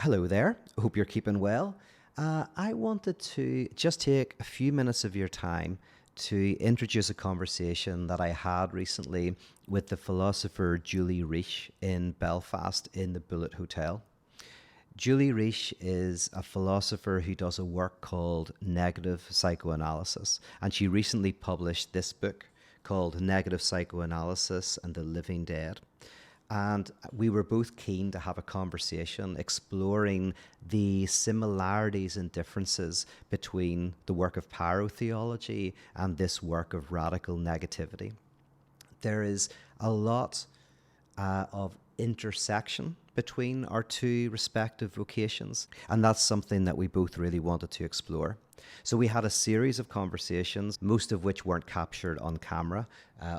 Hello there. Hope you're keeping well. I wanted to just take a few minutes of your time to introduce a conversation that I had recently with the philosopher Julie Reshe in Belfast in the Bullet Hotel. Julie Reshe is a philosopher who does a work called negative psychoanalysis, and she recently published this book called Negative Psychoanalysis and the Living Dead. And we were both keen to have a conversation exploring the similarities and differences between the work of parotheology and this work of radical negativity. There is a lot of intersection between our two respective vocations, and that's something that we both really wanted to explore. So we had a series of conversations, most of which weren't captured on camera.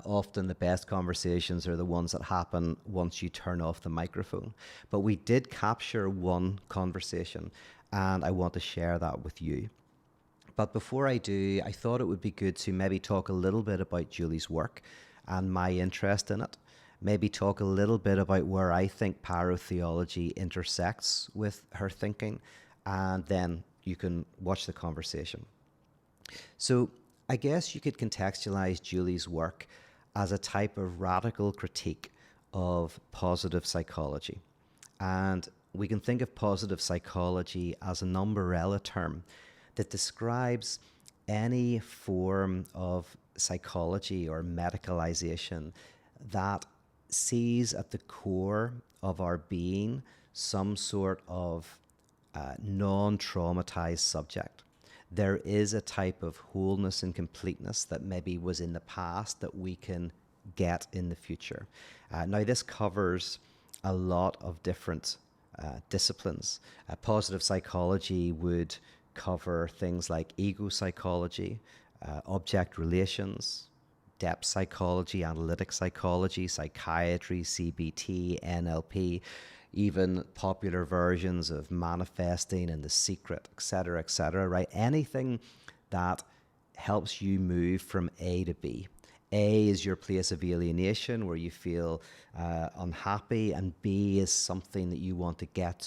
Often the best conversations are the ones that happen once you turn off the microphone. But we did capture one conversation, and I want to share that with you. But before I do, I thought it would be good to maybe talk a little bit about Julie's work and my interest in it. Maybe talk a little bit about where I think parotheology intersects with her thinking, and then you can watch the conversation. So I guess you could contextualize Julie's work as a type of radical critique of positive psychology. And we can think of positive psychology as an umbrella term that describes any form of psychology or medicalization that sees at the core of our being some sort of non-traumatized subject. There is a type of wholeness and completeness that maybe was in the past that we can get in the future. Now, this covers a lot of different disciplines. Positive psychology would cover things like ego psychology, object relations, depth psychology, analytic psychology, psychiatry, CBT, NLP, even popular versions of manifesting and the secret, etc., right? Anything that helps you move from A to B. A is your place of alienation where you feel unhappy, and B is something that you want to get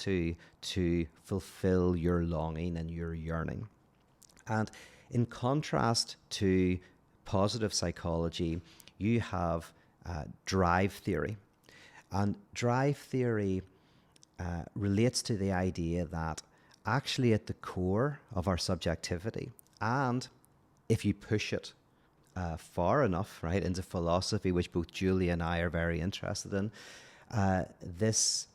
to fulfill your longing and your yearning. And in contrast to positive psychology, you have drive theory. And drive theory relates to the idea that actually at the core of our subjectivity, and if you push it far enough, right, into philosophy, which both Julie and I are very interested in, this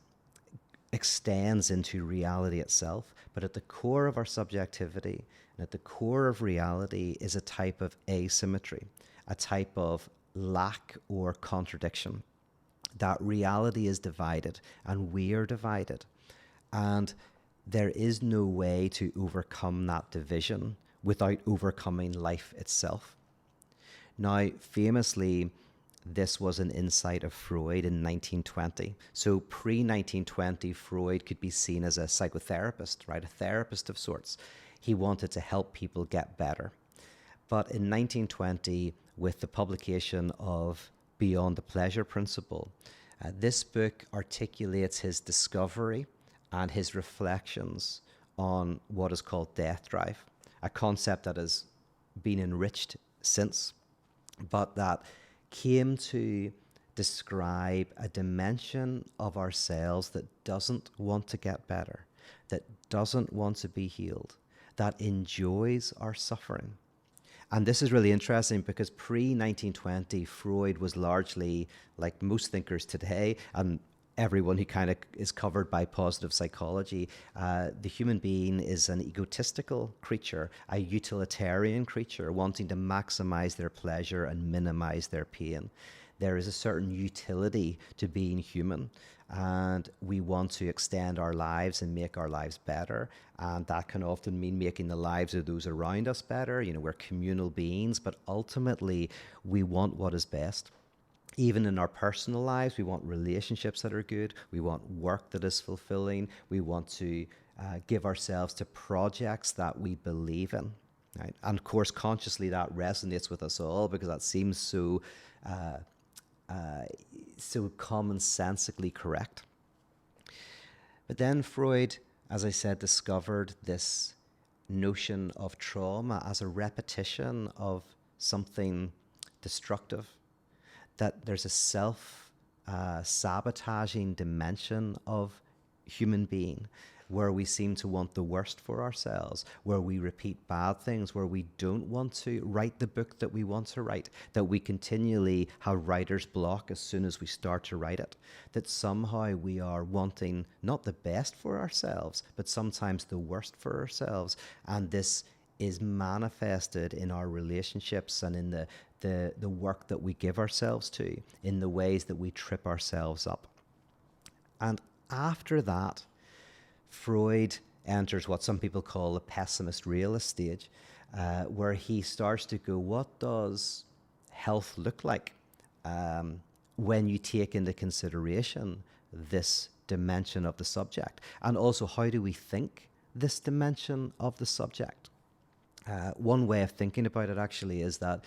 extends into reality itself. But at the core of our subjectivity and at the core of reality is a type of asymmetry, a type of lack or contradiction. That reality is divided and we are divided. And there is no way to overcome that division without overcoming life itself. Now, famously, this was an insight of Freud in 1920. So pre-1920, Freud could be seen as a psychotherapist, right? A therapist of sorts. He wanted to help people get better. But in 1920, with the publication of Beyond the Pleasure Principle, this book articulates his discovery and his reflections on what is called death drive, a concept that has been enriched since, but that came to describe a dimension of ourselves that doesn't want to get better, that doesn't want to be healed, that enjoys our suffering. And this is really interesting because pre-1920, Freud was largely, like most thinkers today, and everyone who kind of is covered by positive psychology, the human being is an egotistical creature, a utilitarian creature, wanting to maximize their pleasure and minimize their pain. There is a certain utility to being human, and we want to extend our lives and make our lives better. And that can often mean making the lives of those around us better. You know, we're communal beings, but ultimately we want what is best. Even in our personal lives, we want relationships that are good. We want work that is fulfilling. We want to give ourselves to projects that we believe in. Right? And of course, consciously that resonates with us all because that seems so so commonsensically correct. But then Freud, as I said, discovered this notion of trauma as a repetition of something destructive, that there's a self sabotaging dimension of human being where we seem to want the worst for ourselves, where we repeat bad things, where we don't want to write the book that we want to write, that we continually have writer's block as soon as we start to write it, that somehow we are wanting not the best for ourselves, but sometimes the worst for ourselves. And this is manifested in our relationships and in the work that we give ourselves to, in the ways that we trip ourselves up. And after that, Freud enters what some people call the pessimist realist stage, where he starts to go, what does health look like when you take into consideration this dimension of the subject? And also, how do we think this dimension of the subject? One way of thinking about it actually is that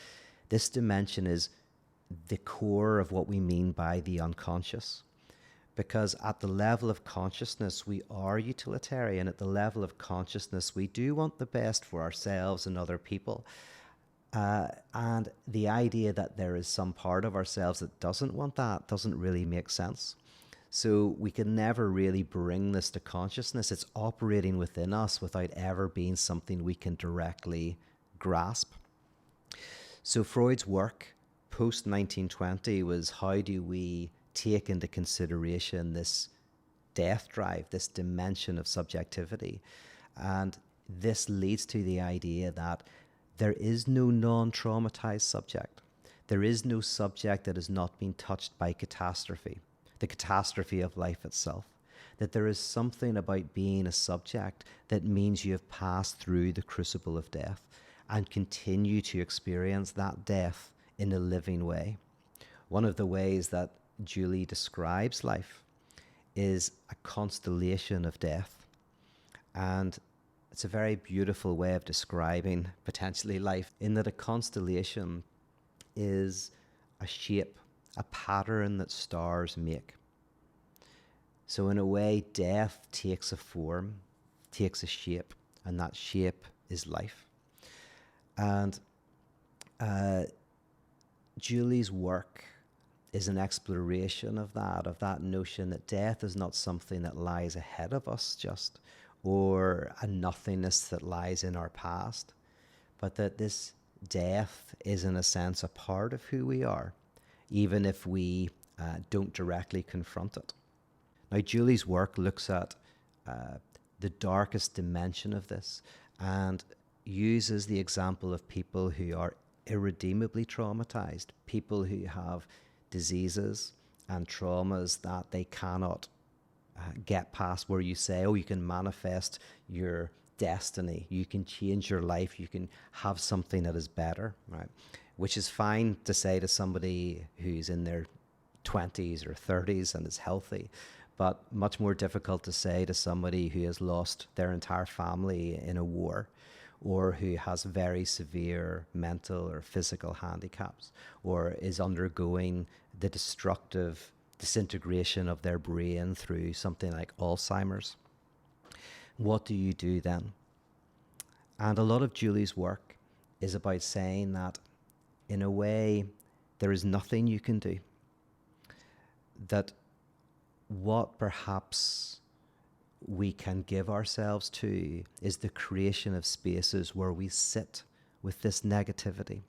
this dimension is the core of what we mean by the unconscious. Because at the level of consciousness, we are utilitarian. At the level of consciousness, we do want the best for ourselves and other people. And the idea that there is some part of ourselves that doesn't want that doesn't really make sense. So we can never really bring this to consciousness. It's operating within us without ever being something we can directly grasp. So Freud's work post 1920 was, how do we take into consideration this death drive, this dimension of subjectivity? And this leads to the idea that there is no non-traumatized subject. There is no subject that has not been touched by catastrophe, the catastrophe of life itself. That there is something about being a subject that means you have passed through the crucible of death and continue to experience that death in a living way. One of the ways that Julie describes life is a constellation of death. And it's a very beautiful way of describing potentially life, in that a constellation is a shape, a pattern that stars make. So in a way, death takes a form, takes a shape, and that shape is life. And Julie's work is an exploration of that notion that death is not something that lies ahead of us just, or a nothingness that lies in our past, but that this death is in a sense a part of who we are, even if we don't directly confront it. Now, Julie's work looks at the darkest dimension of this and uses the example of people who are irredeemably traumatized, people who have diseases and traumas that they cannot get past, where you say, oh, you can manifest your destiny, you can change your life, you can have something that is better, right? Which is fine to say to somebody who's in their 20s or 30s and is healthy, but much more difficult to say to somebody who has lost their entire family in a war, or who has very severe mental or physical handicaps, or is undergoing the destructive disintegration of their brain through something like Alzheimer's. What do you do then? And a lot of Julie's work is about saying that, in a way, there is nothing you can do. That what perhaps we can give ourselves to is the creation of spaces where we sit with this negativity.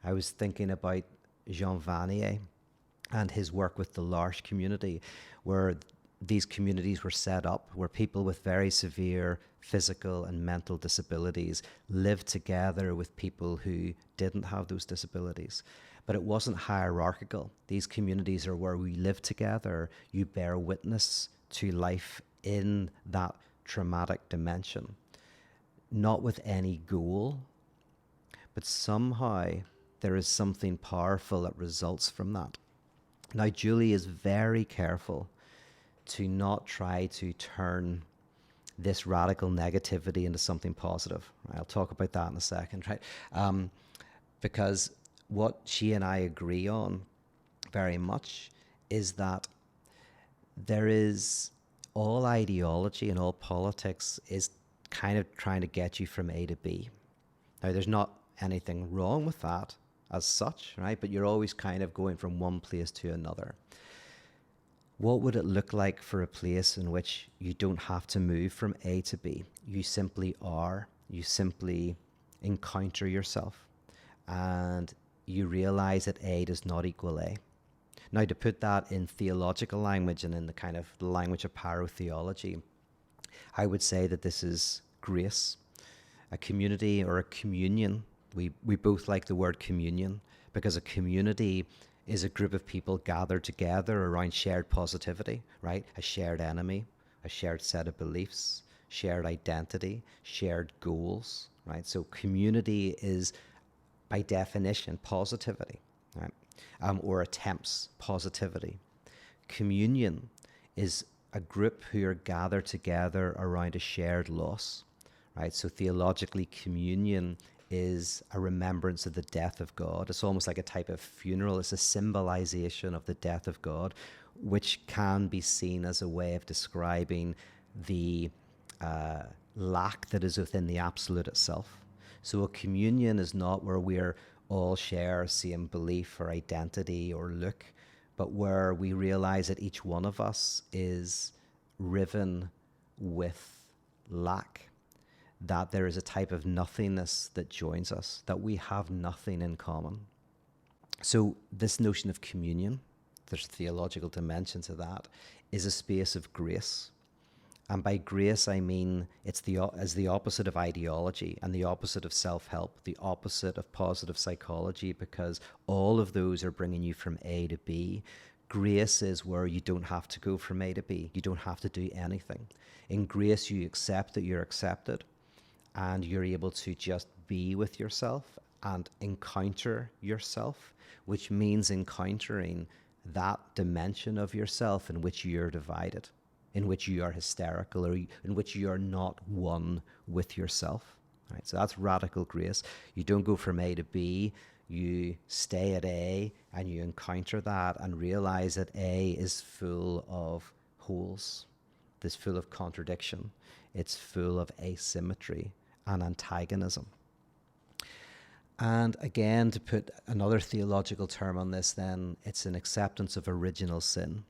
I was thinking about Jean Vanier and his work with the L'Arche community, where these communities were set up, where people with very severe physical and mental disabilities lived together with people who didn't have those disabilities. But it wasn't hierarchical. These communities are where we live together. You bear witness to life in that traumatic dimension, not with any goal, but somehow there is something powerful that results from that. Now, Julie is very careful to not try to turn this radical negativity into something positive. Right? I'll talk about that in a second, right? Because what she and I agree on very much is that there is all ideology and all politics is kind of trying to get you from A to B. Now, there's not anything wrong with that as such, right? But you're always kind of going from one place to another. What would it look like for a place in which you don't have to move from A to B? You simply are. You simply encounter yourself and you realize that A does not equal A. Now, to put that in theological language and in the kind of the language of parotheology, I would say that this is grace, a community or a communion. We both like the word communion because a community is a group of people gathered together around shared positivity, right? A shared enemy, a shared set of beliefs, shared identity, shared goals, right? So community is, by definition, positivity, right? Or attempts positivity. Communion is a group who are gathered together around a shared loss, right? So theologically, communion is a remembrance of the death of God. It's almost like a type of funeral. It's a symbolization of the death of God, which can be seen as a way of describing the lack that is within the absolute itself. So a communion is not where we're all share same belief or identity or look, but where we realize that each one of us is riven with lack, that there is a type of nothingness that joins us, that we have nothing in common. So this notion of communion, there's theological dimension to that, is a space of grace. And by grace, I mean it's as the opposite of ideology and the opposite of self-help, the opposite of positive psychology, because all of those are bringing you from A to B. Grace is where you don't have to go from A to B. You don't have to do anything. In grace, you accept that you're accepted and you're able to just be with yourself and encounter yourself, which means encountering that dimension of yourself in which you're divided, in which you are hysterical, or in which you are not one with yourself. Right? So that's radical grace. You don't go from A to B, you stay at A and you encounter that and realize that A is full of holes, it's full of contradiction, it's full of asymmetry and antagonism. And again, to put another theological term on this, then it's an acceptance of original sin,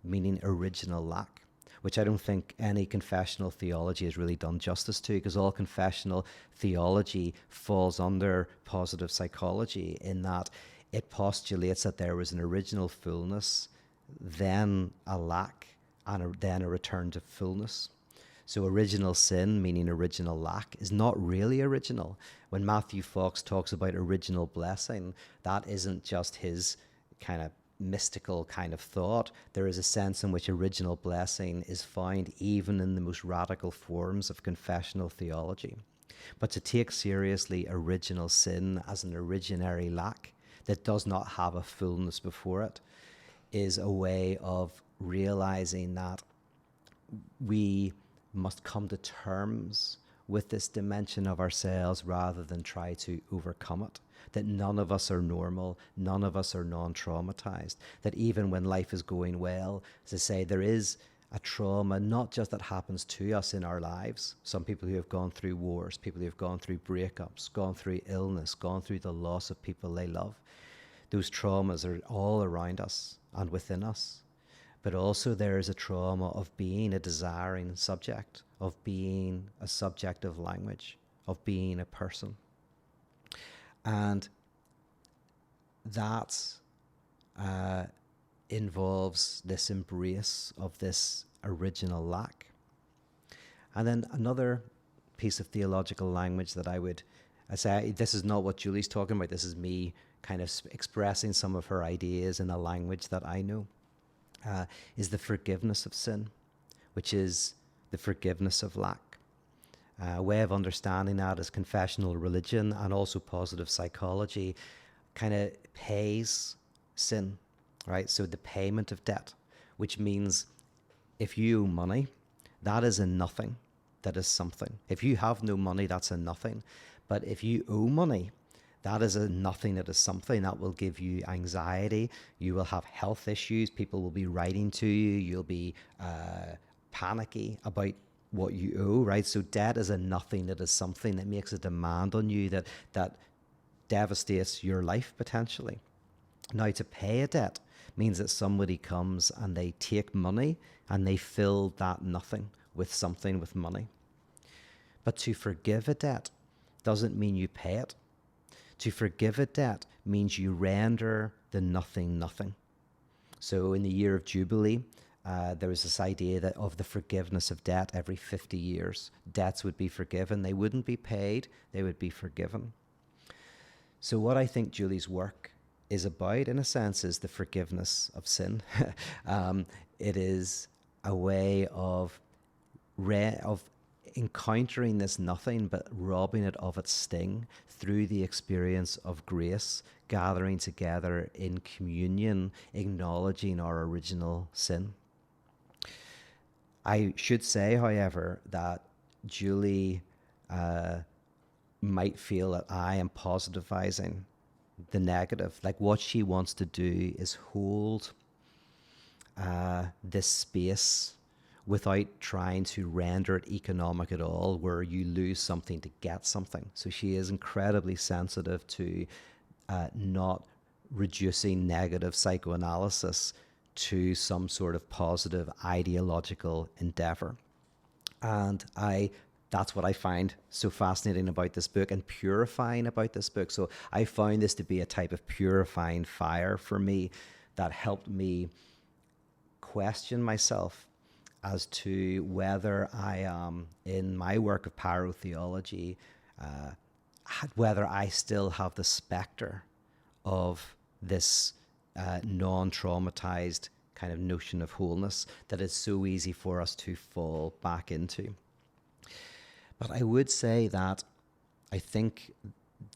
meaning original lack, which I don't think any confessional theology has really done justice to, because all confessional theology falls under positive psychology in that it postulates that there was an original fullness, then a lack, and then a return to fullness. So original sin, meaning original lack, is not really original. When Matthew Fox talks about original blessing, that isn't just his kind of mystical kind of thought. There is a sense in which original blessing is found even in the most radical forms of confessional theology. But to take seriously original sin as an originary lack that does not have a fullness before it is a way of realizing that we must come to terms with this dimension of ourselves rather than try to overcome it. That none of us are normal, none of us are non-traumatized, that even when life is going well, as I say, there is a trauma, not just that happens to us in our lives. Some people who have gone through wars, people who have gone through breakups, gone through illness, gone through the loss of people they love. Those traumas are all around us and within us. But also there is a trauma of being a desiring subject, of being a subject of language, of being a person. And that involves this embrace of this original lack. And then another piece of theological language that I say, this is not what Julie's talking about, this is me kind of expressing some of her ideas in a language that I know, is the forgiveness of sin, which is the forgiveness of lack. A way of understanding that is confessional religion and also positive psychology kind of pays sin, right? So the payment of debt, which means if you owe money, that is a nothing, that is something. If you have no money, that's a nothing. But if you owe money, that is a nothing, that is something that will give you anxiety. You will have health issues. People will be writing to you. You'll be panicky about what you owe, right? So debt is a nothing, it is something that makes a demand on you that devastates your life potentially. Now, to pay a debt means that somebody comes and they take money and they fill that nothing with something, with money. But to forgive a debt doesn't mean you pay it. To forgive a debt means you render the nothing nothing. So in the year of Jubilee, there was this idea that of the forgiveness of debt every 50 years. Debts would be forgiven. They wouldn't be paid. They would be forgiven. So what I think Julie's work is about, in a sense, is the forgiveness of sin. It is a way of encountering this nothing, but robbing it of its sting through the experience of grace, gathering together in communion, acknowledging our original sin. I should say, however, that Julie might feel that I am positivizing the negative. Like, what she wants to do is hold this space without trying to render it economic at all, where you lose something to get something. So she is incredibly sensitive to not reducing negative psychoanalysis to some sort of positive ideological endeavor. And that's what I find so fascinating about this book and purifying about this book. So I found this to be a type of purifying fire for me that helped me question myself as to whether I am, in my work of parotheology, whether I still have the specter of this non-traumatized kind of notion of wholeness that is so easy for us to fall back into. But I would say that I think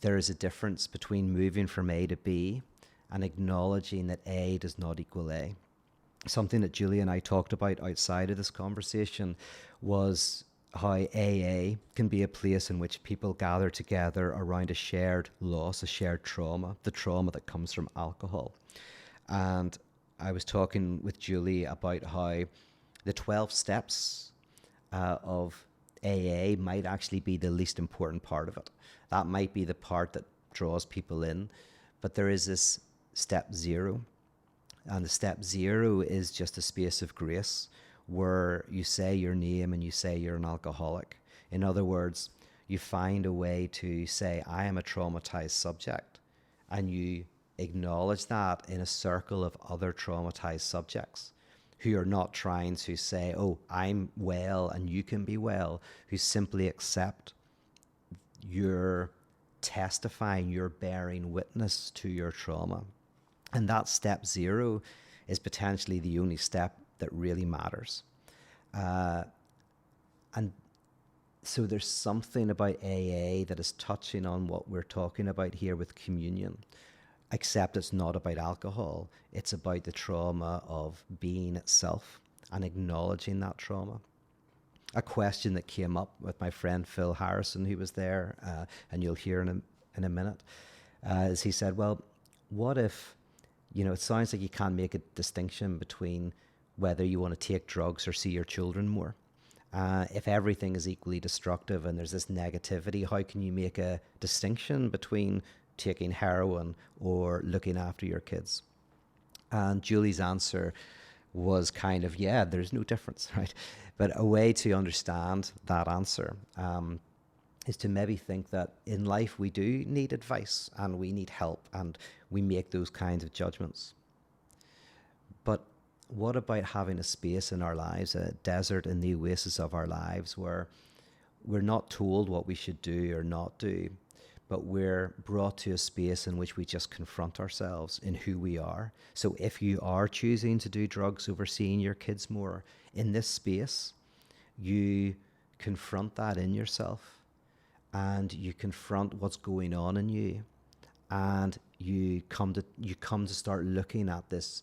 there is a difference between moving from A to B and acknowledging that A does not equal A. Something that Julie and I talked about outside of this conversation was how AA can be a place in which people gather together around a shared loss, a shared trauma, the trauma that comes from alcohol. And I was talking with Julie about how the 12 steps of AA might actually be the least important part of it. That might be the part that draws people in, but there is this step 0. And the step 0 is just a space of grace where you say your name and you say you're an alcoholic. In other words, you find a way to say, I am a traumatized subject, and you acknowledge that in a circle of other traumatized subjects who are not trying to say, oh, I'm well and you can be well, who simply accept you're testifying, you're bearing witness to your trauma. And that step 0 is potentially the only step that really matters. And so there's something about AA that is touching on what we're talking about here with communion, except it's not about alcohol. It's about the trauma of being itself and acknowledging that trauma. A question that came up with my friend Phil Harrison, who was there, and you'll hear in a minute, is he said, well, what if, it sounds like you can't make a distinction between whether you want to take drugs or see your children more. If everything is equally destructive and there's this negativity, how can you make a distinction between taking heroin or looking after your kids? And Julie's answer was kind of, yeah, there's no difference, right? But a way to understand that answer is to maybe think that in life we do need advice and we need help and we make those kinds of judgments. But what about having a space in our lives, a desert in the oasis of our lives, where we're not told what we should do or not do, but we're brought to a space in which we just confront ourselves in who we are. So if you are choosing to do drugs over seeing your kids more, in this space, you confront that in yourself and you confront what's going on in you, and you come to start looking at this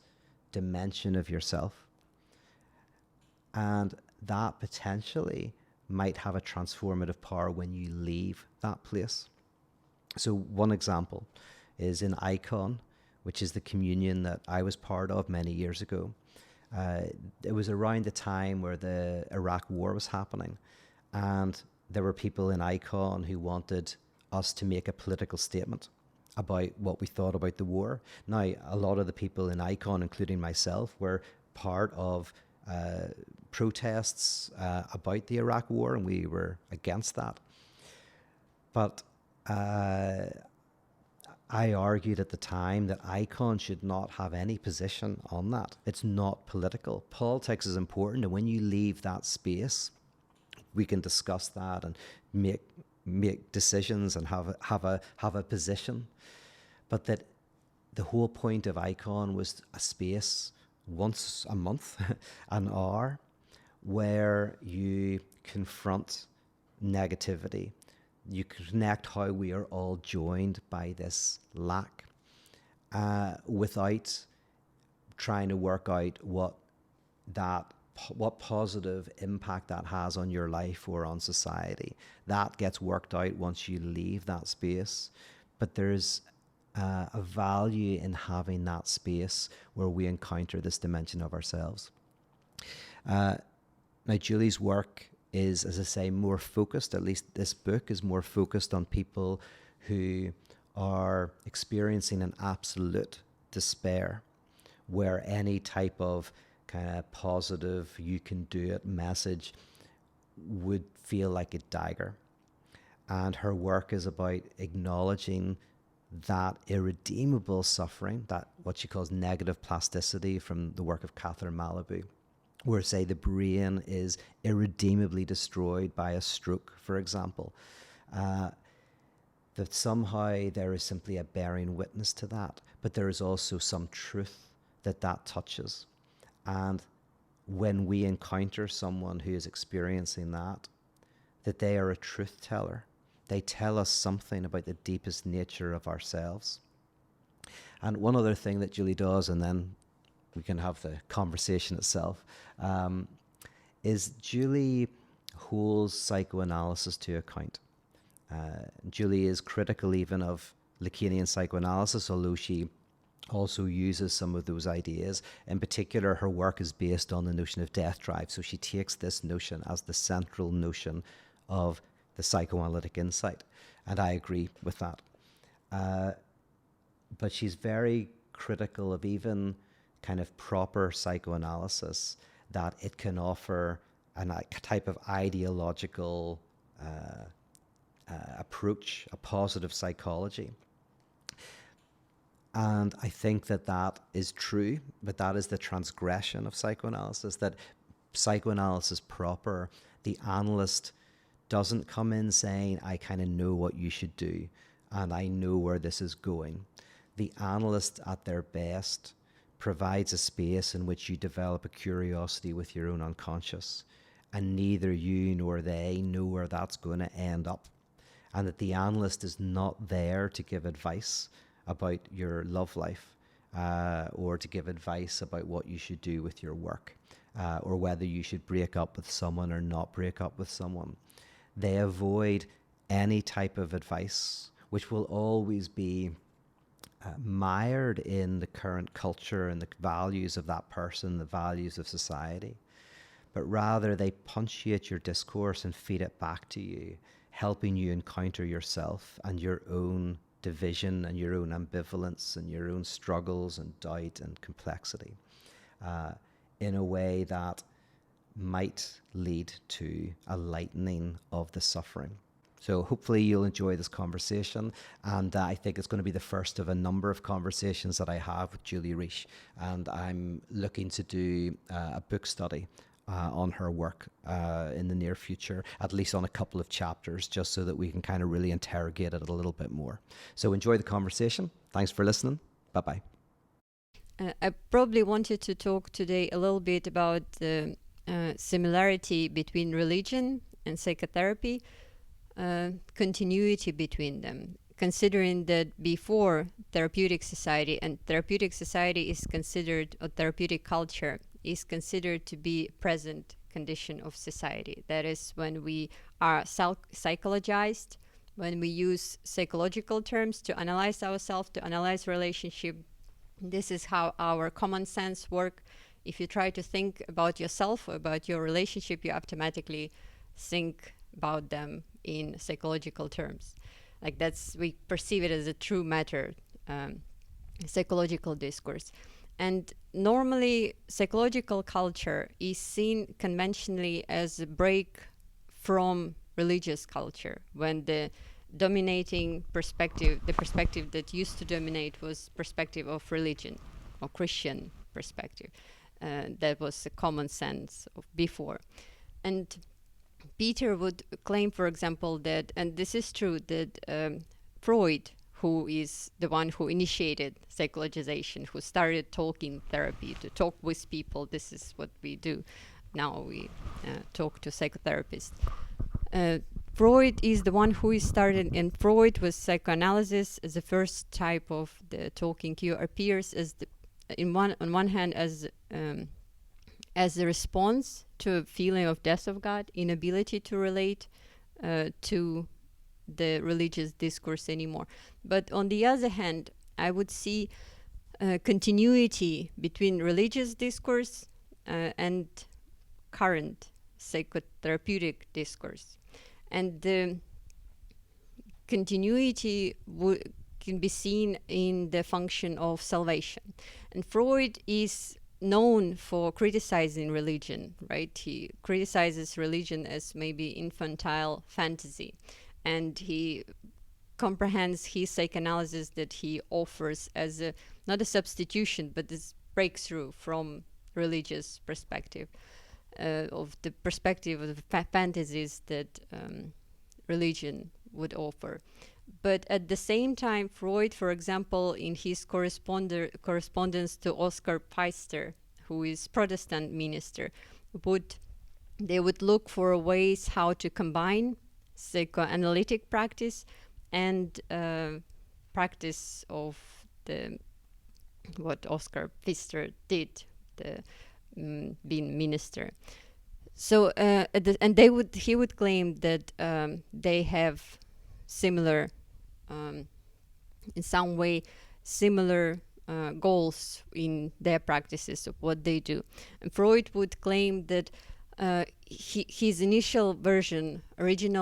dimension of yourself, and that potentially might have a transformative power when you leave that place. So one example is in Icon, which is the communion that I was part of many years ago. It was around the time where the Iraq War was happening, and there were people in ICON who wanted us to make a political statement about what we thought about the war. Now, a lot of the people in ICON, including myself, were part of protests about the Iraq War, and we were against that. But I argued at the time that ICON should not have any position on that. It's not political. Politics is important, and when you leave that space, we can discuss that and make decisions and have a position. But that the whole point of ICON was a space once a month, an hour, where you confront negativity. You connect how we are all joined by this lack without trying to work out what positive impact that has on your life or on society. That gets worked out once you leave that space. But there's a value in having that space where we encounter this dimension of ourselves. Now, Julie's work is, as I say, more focused, at least this book is more focused on people who are experiencing an absolute despair, where any type of kind of positive, you can do it message would feel like a dagger. And her work is about acknowledging that irredeemable suffering, that what she calls negative plasticity from the work of Catherine Malibu, where, say, the brain is irredeemably destroyed by a stroke, for example, that somehow there is simply a bearing witness to that, but there is also some truth that touches. And when we encounter someone who is experiencing that they are a truth teller. They tell us something about the deepest nature of ourselves. And one other thing that Julie does, and then we can have the conversation itself, is Julie holds psychoanalysis to account. Julie is critical even of Lacanian psychoanalysis, although she also uses some of those ideas. In particular, her work is based on the notion of death drive. So she takes this notion as the central notion of the psychoanalytic insight. And I agree with that. But she's very critical of even kind of proper psychoanalysis, that it can offer a type of ideological approach, a positive psychology. And I think that is true, but that is the transgression of psychoanalysis, that psychoanalysis proper, the analyst doesn't come in saying, I kind of know what you should do, and I know where this is going. The analyst at their best provides a space in which you develop a curiosity with your own unconscious, and neither you nor they know where that's going to end up. And that the analyst is not there to give advice about your love life, or to give advice about what you should do with your work, or whether you should break up with someone or not break up with someone. They avoid any type of advice, which will always be mired in the current culture and the values of that person, the values of society. But rather they punctuate your discourse and feed it back to you, helping you encounter yourself and your own division and your own ambivalence and your own struggles and doubt and complexity, in a way that might lead to a lightening of the suffering. So hopefully you'll enjoy this conversation, and I think it's going to be the first of a number of conversations that I have with Julie Reshe, and I'm looking to do a book study on her work in the near future, at least on a couple of chapters, just so that we can kind of really interrogate it a little bit more. So enjoy the conversation. Thanks for listening. Bye-bye. I probably wanted to talk today a little bit about the similarity between religion and psychotherapy, continuity between them, considering that before therapeutic society, and therapeutic society is considered, or therapeutic culture is considered to be present condition of society. That is when we are psychologized, when we use psychological terms to analyze ourselves, to analyze relationship. This is how our common sense work. If you try to think about yourself, about your relationship, you automatically think about them in psychological terms. Like we perceive it as a true matter, psychological discourse. And normally, psychological culture is seen conventionally as a break from religious culture, when the dominating perspective, the perspective that used to dominate, was perspective of religion or Christian perspective. That was a common sense of before. And Peter would claim, for example, that, and this is true, that Freud, who is the one who initiated psychologization, who started talking therapy, to talk with people, this is what we do. Now we talk to psychotherapists. Freud is the one who started, and Freud was psychoanalysis as the first type of the talking cure, appears as on one hand as a response to a feeling of death of God, inability to relate to the religious discourse anymore. But on the other hand, I would see continuity between religious discourse and current psychotherapeutic discourse. And the continuity can be seen in the function of salvation. And Freud is known for criticizing religion, right? He criticizes religion as maybe infantile fantasy. And he comprehends his psychoanalysis that he offers as not a substitution, but this breakthrough from religious perspective, of the perspective of the fantasies that religion would offer. But at the same time, Freud, for example, in his correspondence to Oscar Pfister, who is Protestant minister, they would look for ways how to combine psychoanalytic practice and practice of what Oscar Pfister did, being minister. So he would claim that they have similar, in some way, similar goals in their practices of what they do. And Freud would claim that his original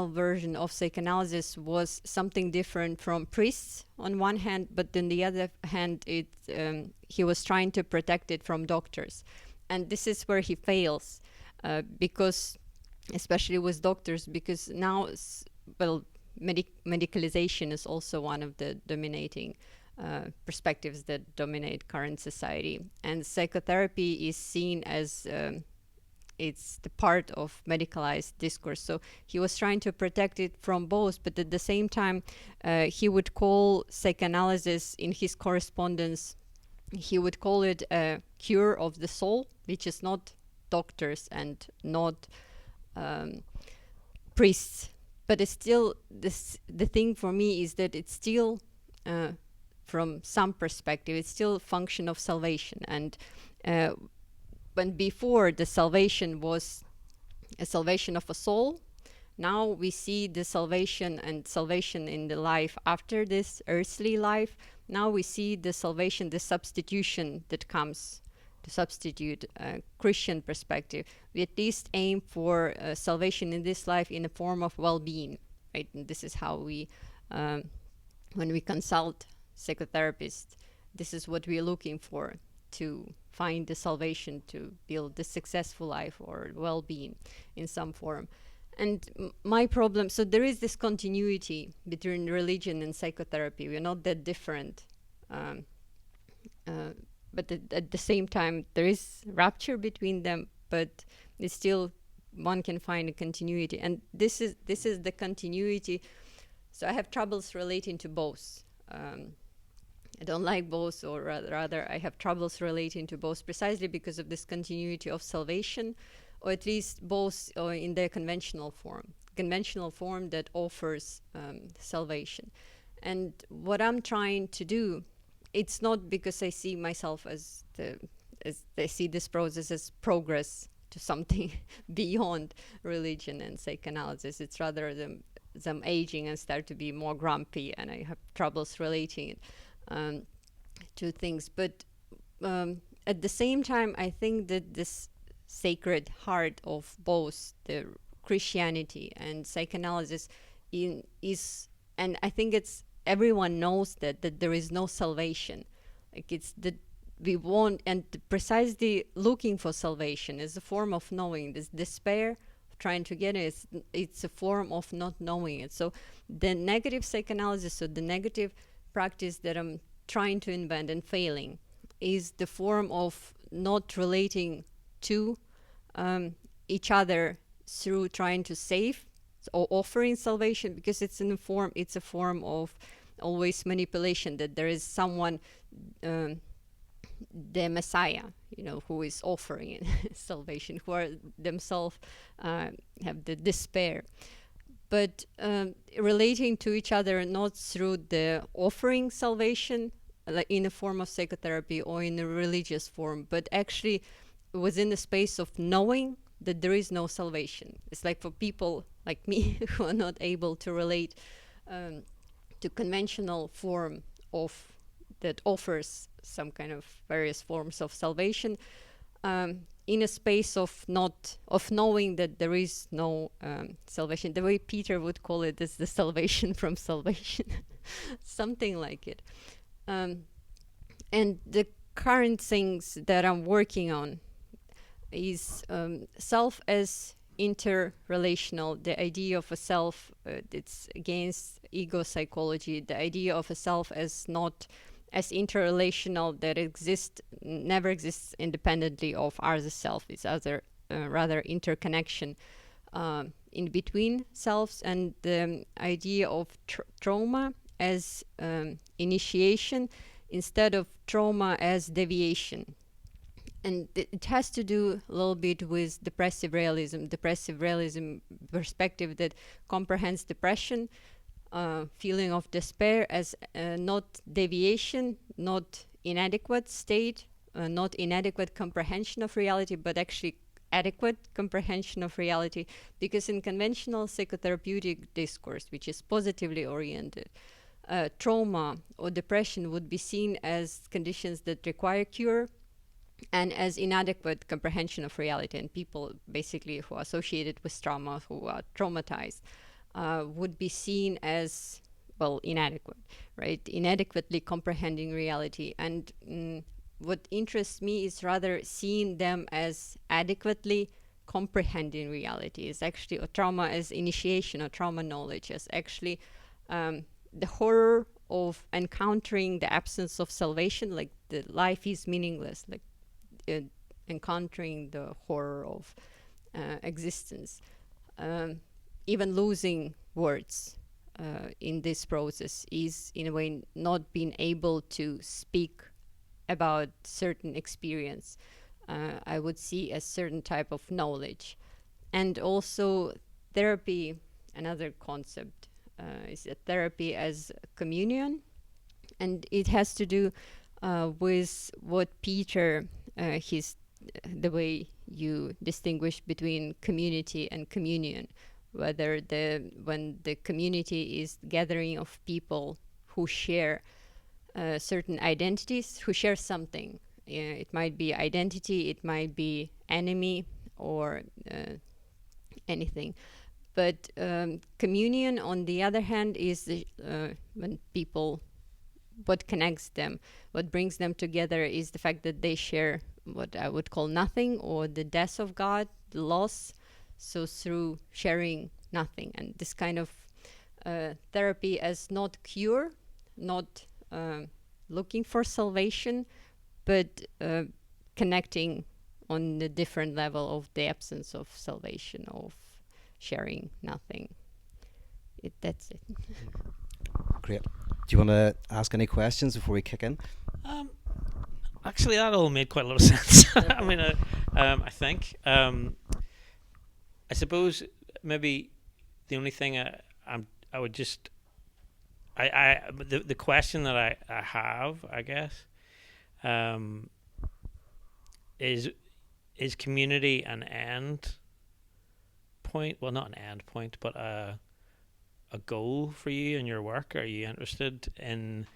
version of psychoanalysis was something different from priests on one hand, but on the other hand, he was trying to protect it from doctors. And this is where he fails, because, especially with doctors, because now, medicalization is also one of the dominating perspectives that dominate current society. And psychotherapy is seen as it's the part of medicalized discourse. So he was trying to protect it from both, but at the same time, he would call psychoanalysis in his correspondence, he would call it a cure of the soul, which is not doctors and not priests. But it's still, the thing for me is that it's still, from some perspective, it's still a function of salvation. And when before the salvation was a salvation of a soul, now we see the salvation in the life after this earthly life. Now we see the salvation, the substitution that comes to substitute a Christian perspective. We at least aim for salvation in this life in a form of well-being, right? And this is how we, when we consult psychotherapists, this is what we're looking for, to find the salvation, to build the successful life or well-being in some form. And my problem, so there is this continuity between religion and psychotherapy. We're not that different. But at the same time, there is rupture between them, but it's still, one can find a continuity. And this is the continuity. So I have troubles relating to both. I don't like both, or rather I have troubles relating to both, precisely because of this continuity of salvation, or at least both in their conventional form that offers salvation. And what I'm trying to do, it's not because I see myself as I see this process as progress to something beyond religion and psychoanalysis. It's rather them aging and start to be more grumpy, and I have troubles relating it to things. But at the same time, I think that this sacred heart of both the Christianity and psychoanalysis is, and I think it's everyone knows that there is no salvation. Like it's that we want, and precisely looking for salvation is a form of knowing. This despair of trying to get it, it's a form of not knowing it. So the negative psychoanalysis, so the negative practice that I'm trying to invent and failing, is the form of not relating to each other through trying to save or offering salvation, because it's a form of always manipulation, that there is someone, the Messiah, who is offering salvation, who are themselves have the despair. But relating to each other not through the offering salvation, like in a form of psychotherapy or in a religious form, but actually within the space of knowing that there is no salvation. It's like for people like me who are not able to relate to conventional form of that offers some kind of various forms of salvation, in a space of knowing that there is no salvation. The way Peter would call it is the salvation from salvation, something like it. And the current things that I'm working on is self as interrelational, the idea of a self, it's against ego psychology, the idea of a self as not as interrelational, that never exists independently of other self. It's rather interconnection in between selves, and the idea of trauma as initiation instead of trauma as deviation. And it has to do a little bit with depressive realism perspective that comprehends depression, feeling of despair as not deviation, not inadequate state, not inadequate comprehension of reality, but actually adequate comprehension of reality. Because in conventional psychotherapeutic discourse, which is positively oriented, trauma or depression would be seen as conditions that require cure and as inadequate comprehension of reality. And people basically who are associated with trauma, who are traumatized, would be seen as, well, inadequate, right? Inadequately comprehending reality. And what interests me is rather seeing them as adequately comprehending reality. Is actually a trauma as initiation, or trauma knowledge as actually the horror of encountering the absence of salvation, like the life is meaningless, like encountering the horror of existence. Even losing words in this process is, in a way, not being able to speak about certain experience. I would see as certain type of knowledge. And also therapy, another concept, is a therapy as communion. And it has to do with what Peter, the way you distinguish between community and communion, whether when the community is gathering of people who share certain identities, who share something. It might be identity, it might be enemy, or anything. But communion, on the other hand, is when people, what connects them, what brings them together is the fact that they share what I would call nothing, or the death of God, the loss. So through sharing nothing, and this kind of therapy as not cure, not looking for salvation, but connecting on the different level of the absence of salvation, of sharing nothing. That's it. Great. Do you want to ask any questions before we kick in? Actually, that all made quite a lot of sense. I mean, I think. I suppose maybe the only thing I would just the question that I have, I guess, is community an end point? Well, not an end point, but a goal for you in your work? Are you interested in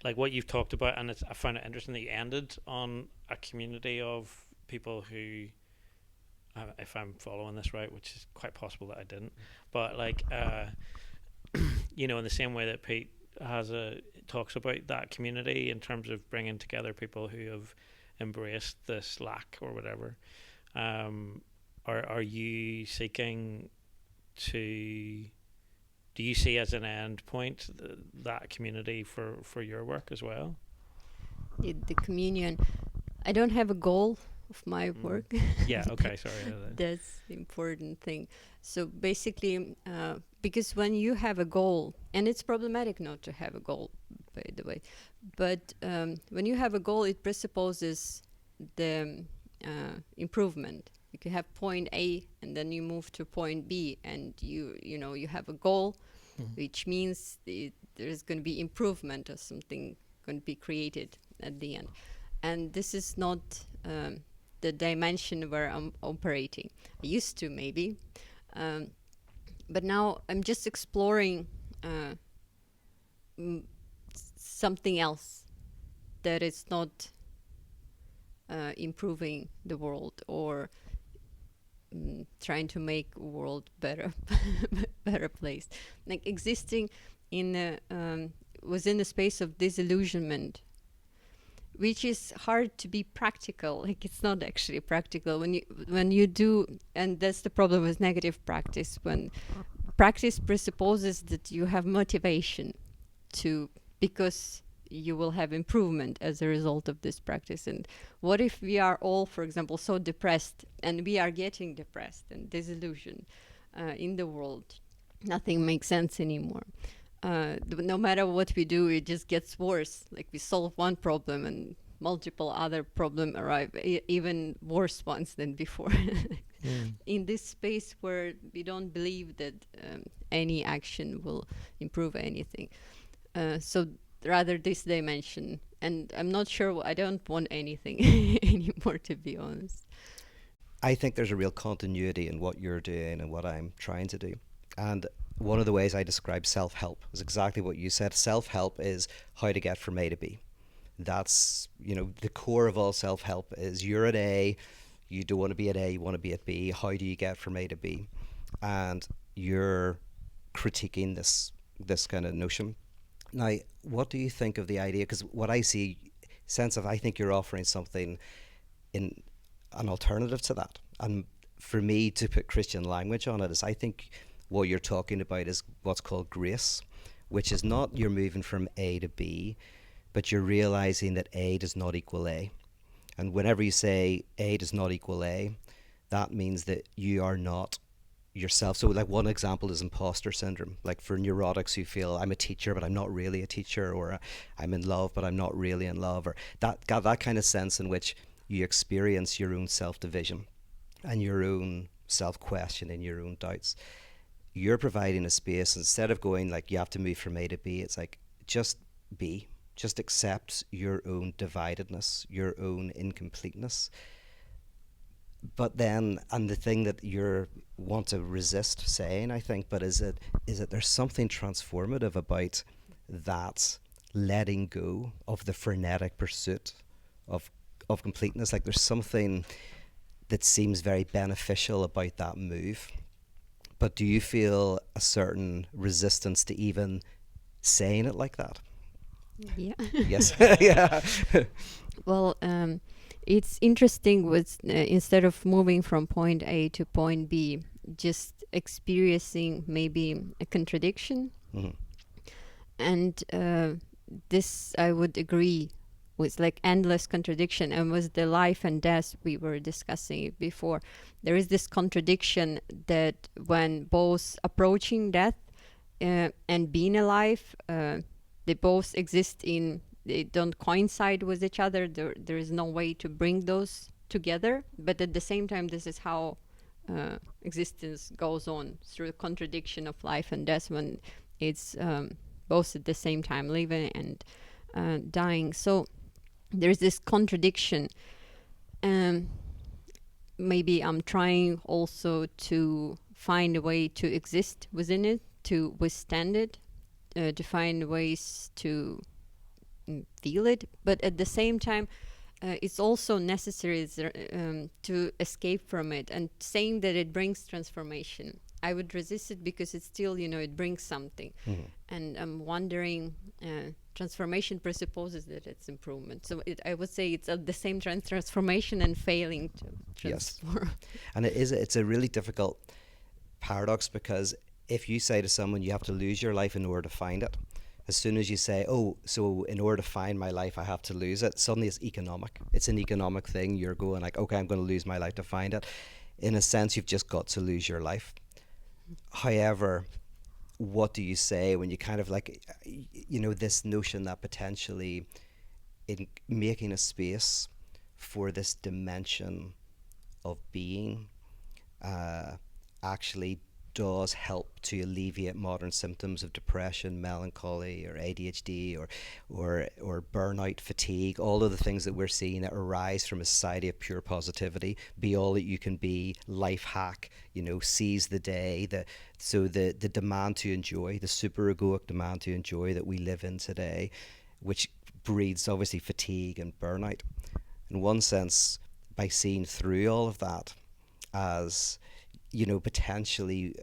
like what you've talked about, and I found it interesting that you ended on a community of people who, if I'm following this right, which is quite possible that I didn't, but like, you know, in the same way that Pete talks about that community in terms of bringing together people who have embraced this lack or whatever. Are you seeking to? Do you see as an end point that community for your work as well? The communion. I don't have a goal of my work. Yeah. Okay. Sorry. That's the important thing. So basically, because when you have a goal, and it's problematic not to have a goal, by the way, but when you have a goal, it presupposes the improvement. You can have point A, and then you move to point B, and you have a goal, which means there's going to be improvement or something going to be created at the end. And this is not the dimension where I'm operating. I used to, maybe. But now I'm just exploring something else that is not improving the world or trying to make a world better place. Like existing in within the space of disillusionment, which is hard to be practical. Like it's not actually practical when you do, and that's the problem with negative practice. When practice presupposes that you have motivation because you will have improvement as a result of this practice. And what if we are all, for example, so depressed, and we are getting depressed and disillusioned in the world? Nothing makes sense anymore. No matter what we do, it just gets worse. Like we solve one problem and multiple other problems arrive, even worse ones than before. In this space where we don't believe that any action will improve anything. So rather this dimension. And I'm not sure, I don't want anything anymore, to be honest. I think there's a real continuity in what you're doing and what I'm trying to do. And one of the ways I describe self-help is exactly what you said. Self-help is how to get from A to B. That's, the core of all self-help is you're at A, you don't want to be at A, you want to be at B. How do you get from A to B? And you're critiquing this kind of notion. Now, what do you think of the idea? Because what I see, I think you're offering something in an alternative to that. And for me to put Christian language on it is, I think what you're talking about is what's called grace, which is not you're moving from A to B, but you're realizing that A does not equal A. And whenever you say A does not equal A, that means that you are not yourself. So like one example is imposter syndrome. Like for neurotics who feel I'm a teacher but I'm not really a teacher, or I'm in love but I'm not really in love, or that kind of sense in which you experience your own self-division and your own self-question and your own doubts. You're providing a space, instead of going like you have to move from A to B, it's like just be, just accept your own dividedness, your own incompleteness. But then, and the thing that you want to resist saying, I think, but is it there's something transformative about that letting go of the frenetic pursuit of completeness. Like there's something that seems very beneficial about that move. But do you feel a certain resistance to even saying it like that? Yeah. Yes. Yeah. Well, it's interesting with instead of moving from point A to point B, just experiencing maybe a contradiction. Mm-hmm. And this I would agree with, like endless contradiction. And with the life and death, we were discussing it before, there is this contradiction that when both approaching death and being alive, they both exist they don't coincide with each other. There is no way to bring those together. But at the same time, this is how existence goes on, through the contradiction of life and death, when it's both at the same time living and dying. So there's this contradiction. Maybe I'm trying also to find a way to exist within it, to withstand it, to find ways to feel it, but at the same time, it's also necessary to escape from it. And saying that it brings transformation, I would resist it because it's still, it brings something. And I'm wondering, transformation presupposes that it's improvement. So I would say it's at the same transformation and failing to transform. Yes. And it's a really difficult paradox, because if you say to someone you have to lose your life in order to find it, as soon as you say, oh, so in order to find my life, I have to lose it, suddenly it's economic. It's an economic thing. You're going like, okay, I'm going to lose my life to find it. In a sense, you've just got to lose your life. However, what do you say when you kind of like, this notion that potentially in making a space for this dimension of being actually does help to alleviate modern symptoms of depression, melancholy, or ADHD, or burnout, fatigue, all of the things that we're seeing that arise from a society of pure positivity. Be all that you can be, life hack, seize the day. The demand to enjoy, the super egoic demand to enjoy that we live in today, which breeds obviously fatigue and burnout. In one sense, by seeing through all of that as potentially,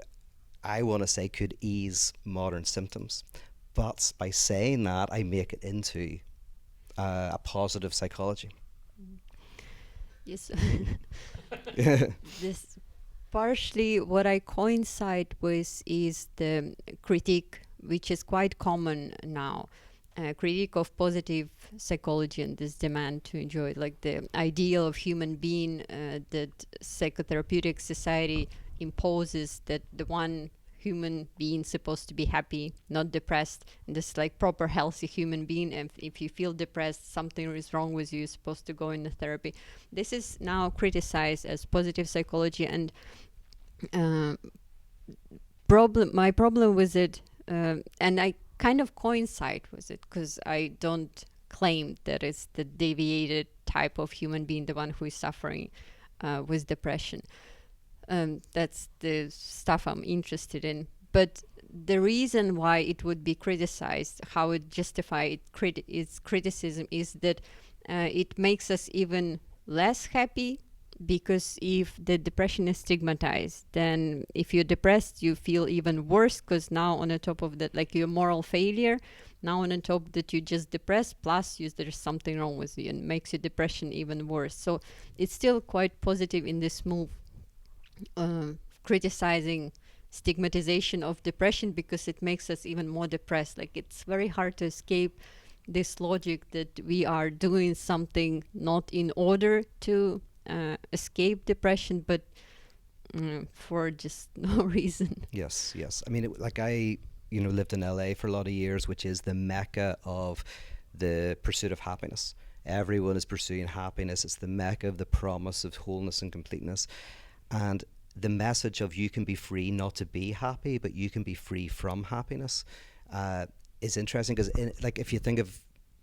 I want to say, could ease modern symptoms. But by saying that, I make it into a positive psychology. Yes. This partially what I coincide with is the critique, which is quite common now. Critique of positive psychology and this demand to enjoy, like the ideal of human being that psychotherapeutic society imposes, that the one human being supposed to be happy, not depressed, and this like proper healthy human being. And if you feel depressed, something is wrong with you, you're supposed to go into therapy. This is now criticized as positive psychology, and my problem with it, and I kind of coincide with it, because I don't claim that it's the deviated type of human being, the one who is suffering with depression. That's the stuff I'm interested in. But the reason why it would be criticized, how it justifies its criticism, is that it makes us even less happy, because if the depression is stigmatized, then if you're depressed, you feel even worse, because now on the top of that, like your moral failure, now on the top that you just depressed, plus there's something wrong with you, and makes your depression even worse. So it's still quite positive in this move, criticizing stigmatization of depression, because it makes us even more depressed. Like it's very hard to escape this logic that we are doing something not in order to escape depression, but for just no reason. Yes. I mean, I lived in LA for a lot of years, which is the mecca of the pursuit of happiness. Everyone is pursuing happiness. It's the mecca of the promise of wholeness and completeness. And the message of you can be free not to be happy, but you can be free from happiness is interesting, because if you think of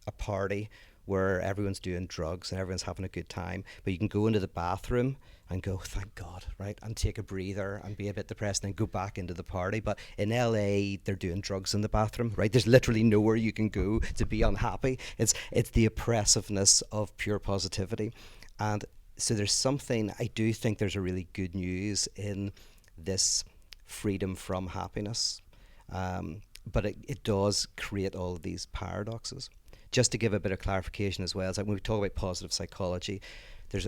a party where everyone's doing drugs and everyone's having a good time, but you can go into the bathroom and go, thank God, right, and take a breather and be a bit depressed and then go back into the party. But in LA, they're doing drugs in the bathroom, right? There's literally nowhere you can go to be unhappy. It's the oppressiveness of pure positivity. And so there's something, I do think there's a really good news in this freedom from happiness. But it does create all of these paradoxes. Just to give a bit of clarification as well, it's like when we talk about positive psychology, there's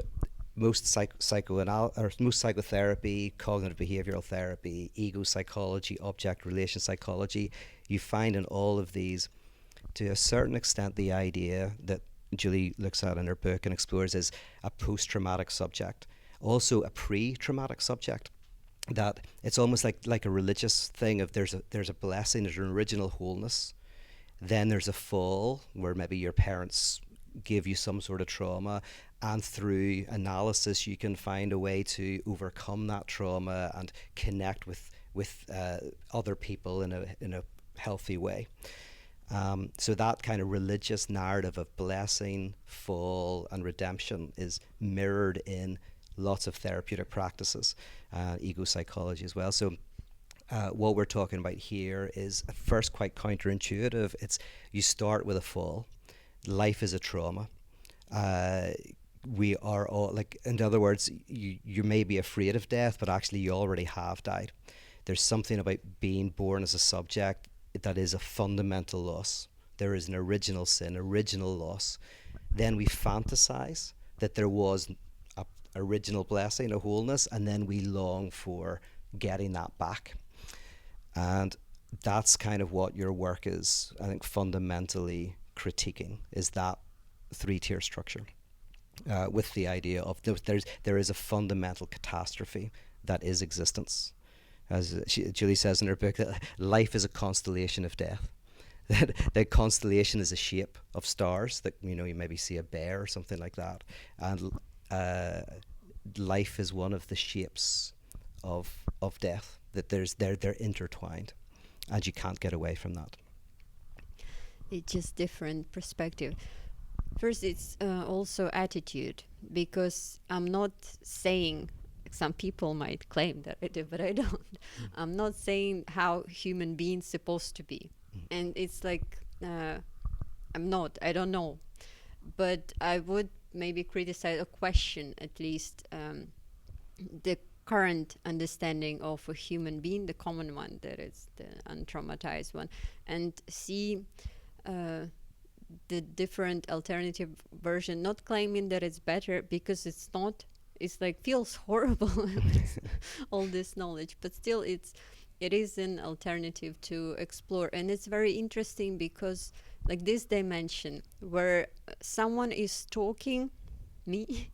most psychotherapy, cognitive behavioral therapy, ego psychology, object relation psychology, you find in all of these, to a certain extent, the idea that Julie looks at in her book and explores is a post-traumatic subject, also a pre-traumatic subject. That it's almost like a religious thing of there's a blessing, there's an original wholeness, then there's a fall where maybe your parents give you some sort of trauma, and through analysis you can find a way to overcome that trauma and connect with other people in a healthy way. So that kind of religious narrative of blessing, fall, and redemption is mirrored in lots of therapeutic practices, ego psychology as well. So what we're talking about here is at first quite counterintuitive. It's you start with a fall, life is a trauma. We are all, like, in other words, you may be afraid of death, but actually you already have died. There's something about being born as a subject that is a fundamental loss. There is an original sin, original loss. Then we fantasize that there was a original blessing, a wholeness, and then we long for getting that back. And that's kind of what your work is, I think, fundamentally critiquing, is that three-tier structure, with the idea of there is a fundamental catastrophe that is existence. As Julie says in her book, that life is a constellation of death. The constellation is a shape of stars that, you maybe see a bear or something like that. And life is one of the shapes of death, that they're intertwined, and you can't get away from that. It's just different perspective. First, it's also attitude, because I'm not saying, some people might claim that I do, but I don't. I'm not saying how human beings supposed to be. And it's like, I don't know. But I would maybe criticize or question, at least, the current understanding of a human being, the common one, that is the untraumatized one, and see the different alternative version, not claiming that it's better, because it's not. It's like, feels horrible with all this knowledge, but still it is an alternative to explore. And it's very interesting because, like, this dimension where someone is talking me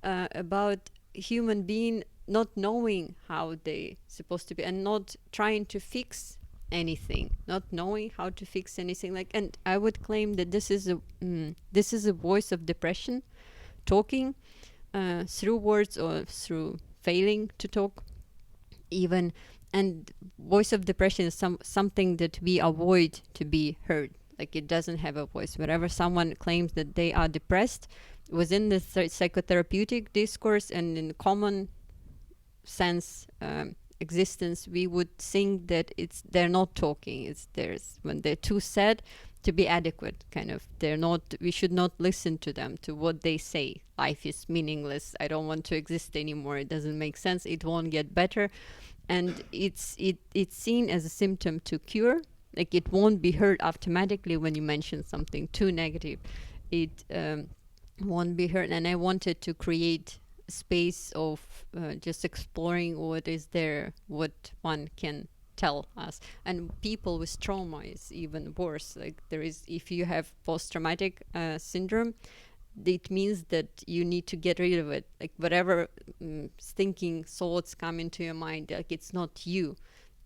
about human being not knowing how they supposed to be, and not trying to fix anything, not knowing how to fix anything. Like, and I would claim that this is a voice of depression talking through words, or through failing to talk even. And voice of depression is something that we avoid to be heard. Like, it doesn't have a voice. Whenever someone claims that they are depressed, within the psychotherapeutic discourse and in common sense existence, we would think that they're not talking. It's theirs when they're too sad to be adequate, kind of. They're not. We should not listen to them, to what they say. Life is meaningless. I don't want to exist anymore. It doesn't make sense. It won't get better, and it's seen as a symptom to cure. Like, it won't be heard automatically when you mention something too negative. It won't be heard. And I wanted to create space of just exploring what is there, what one can tell us. And people with trauma is even worse. Like, there is, if you have post-traumatic syndrome, it means that you need to get rid of it. Like, whatever thinking thoughts come into your mind, like, it's not you.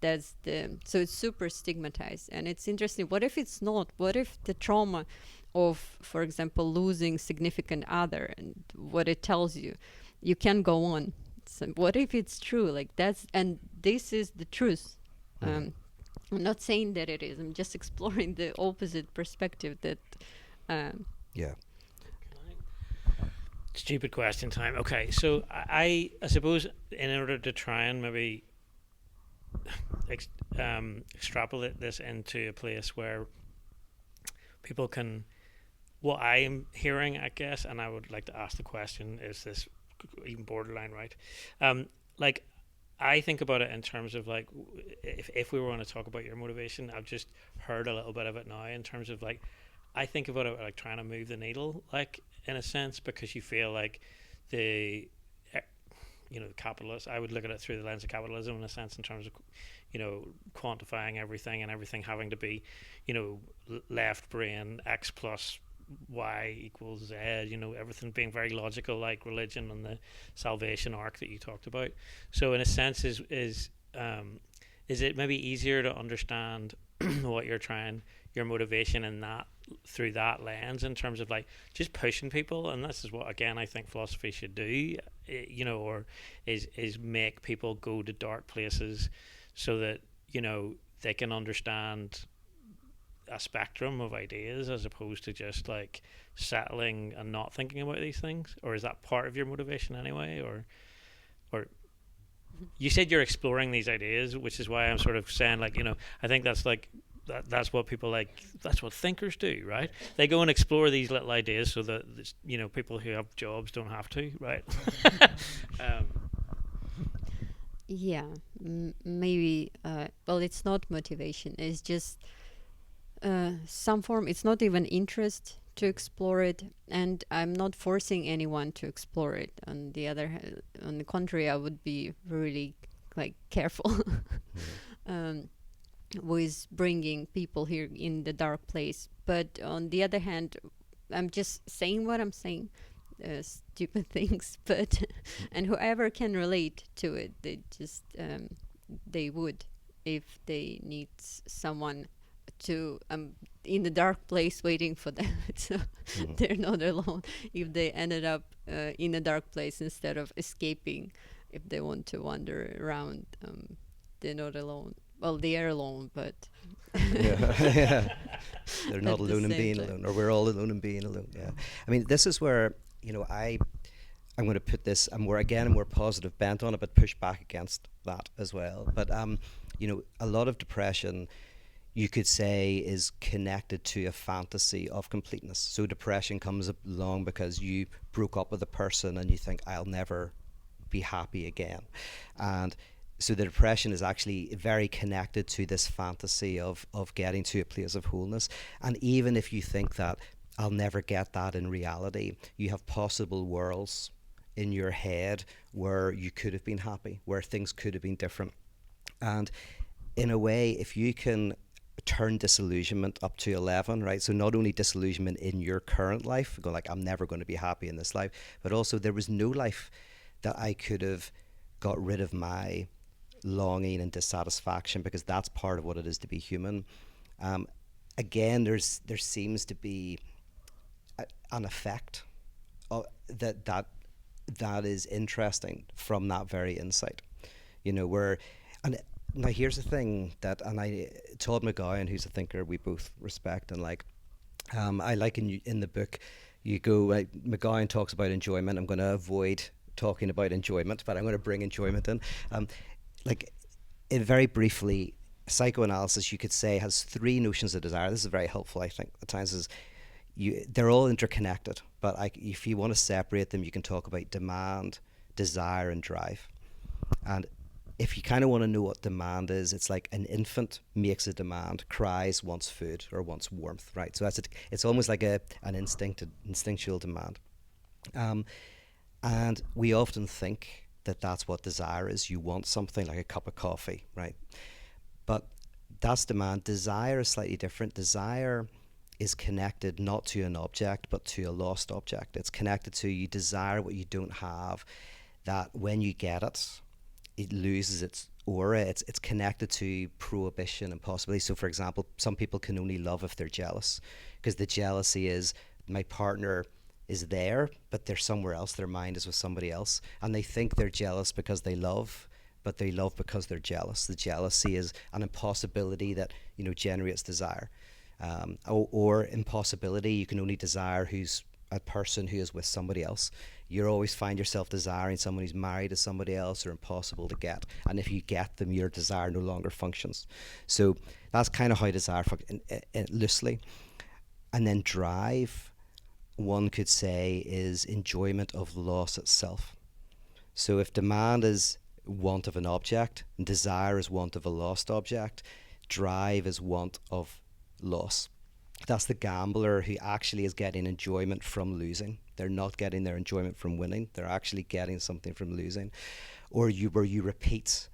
So it's super stigmatized. And it's interesting, what if it's not? What if the trauma of, for example, losing significant other, and what it tells you, you can go on. So what if it's true? Like, and this is the truth. I'm not saying that it is. I'm just exploring the opposite perspective that. Yeah. Stupid question time. Okay, so I suppose in order to try and maybe extrapolate this into a place where people can, what I'm hearing, I guess, and I would like to ask the question, is this even borderline right? Like, I think about it in terms of, like, if we were going to talk about your motivation, I've just heard a little bit of it now in terms of, like, I think about it like trying to move the needle, like, in a sense, because you feel like the capitalist, I would look at it through the lens of capitalism in a sense, in terms of, quantifying everything, and everything having to be, left brain X plus Y equals Z, everything being very logical, like religion and the salvation arc that you talked about. So in a sense, is it maybe easier to understand what you're trying, your motivation in that, through that lens, in terms of, like, just pushing people? And this is what, again, I think philosophy should do, or is make people go to dark places so that, they can understand a spectrum of ideas, as opposed to just, like, settling and not thinking about these things? Or is that part of your motivation anyway? Or you said you're exploring these ideas, which is why I'm sort of saying, like, I think that's like that's what people like. That's what thinkers do, right? They go and explore these little ideas so that people who have jobs don't have to, right? um, Yeah, maybe. Well, it's not motivation. It's just some form. It's not even interest to explore it, and I'm not forcing anyone to explore it. On the contrary, I would be really like careful with bringing people here in the dark place. But on the other hand, I'm just saying what I'm saying. Stupid things, but and whoever can relate to it, they would, if they need someone to in the dark place waiting for them. So they're not alone if they ended up in a dark place instead of escaping. If they want to wander around, they're not alone. Well, they are alone, but Yeah. They're not at the alone in same being time. alone, or we're all alone in being alone. Yeah. I mean, this is where, I'm going to put this, a more positive bent on it, but push back against that as well. But, a lot of depression, you could say, is connected to a fantasy of completeness. So depression comes along because you broke up with a person and you think, I'll never be happy again. And so the depression is actually very connected to this fantasy of getting to a place of wholeness. And even if you think that I'll never get that in reality, you have possible worlds in your head where you could have been happy, where things could have been different. And in a way, if you can turn disillusionment up to 11, right? So not only disillusionment in your current life, go like, I'm never going to be happy in this life, but also there was no life that I could have got rid of my longing and dissatisfaction, because that's part of what it is to be human. Again, there seems to be an effect that is interesting from that very insight. And now here's the thing and I Todd McGowan, who's a thinker we both respect and like, I like in the book, you go, McGowan talks about enjoyment. I'm going to avoid talking about enjoyment, but I'm going to bring enjoyment in. Very briefly, psychoanalysis, you could say, has three notions of desire. This is very helpful, I think, at times. They're all interconnected, but if you want to separate them, you can talk about demand, desire, and drive. And if you kind of want to know what demand is, it's like an infant makes a demand, cries, wants food or wants warmth, right? So it's almost like an instinctual demand. And we often think that that's what desire is. You want something like a cup of coffee, right? But that's demand. Desire is slightly different. Desire is connected not to an object, but to a lost object. It's connected to, you desire what you don't have, that when you get it, it loses its aura. It's connected to prohibition and possibility. So, for example, some people can only love if they're jealous, because the jealousy is, my partner is there, but they're somewhere else. Their mind is with somebody else. And they think they're jealous because they love, but they love because they're jealous. The jealousy is an impossibility that, generates desire. Or impossibility, you can only desire who's a person who is with somebody else. You always find yourself desiring someone who's married to somebody else or impossible to get. And if you get them, your desire no longer functions. So that's kind of how desire functions loosely. And then drive, one could say, is enjoyment of loss itself. So if demand is want of an object, and desire is want of a lost object, drive is want of loss. That's the gambler who actually is getting enjoyment from losing. They're not getting their enjoyment from winning. They're actually getting something from losing. Or where you repeat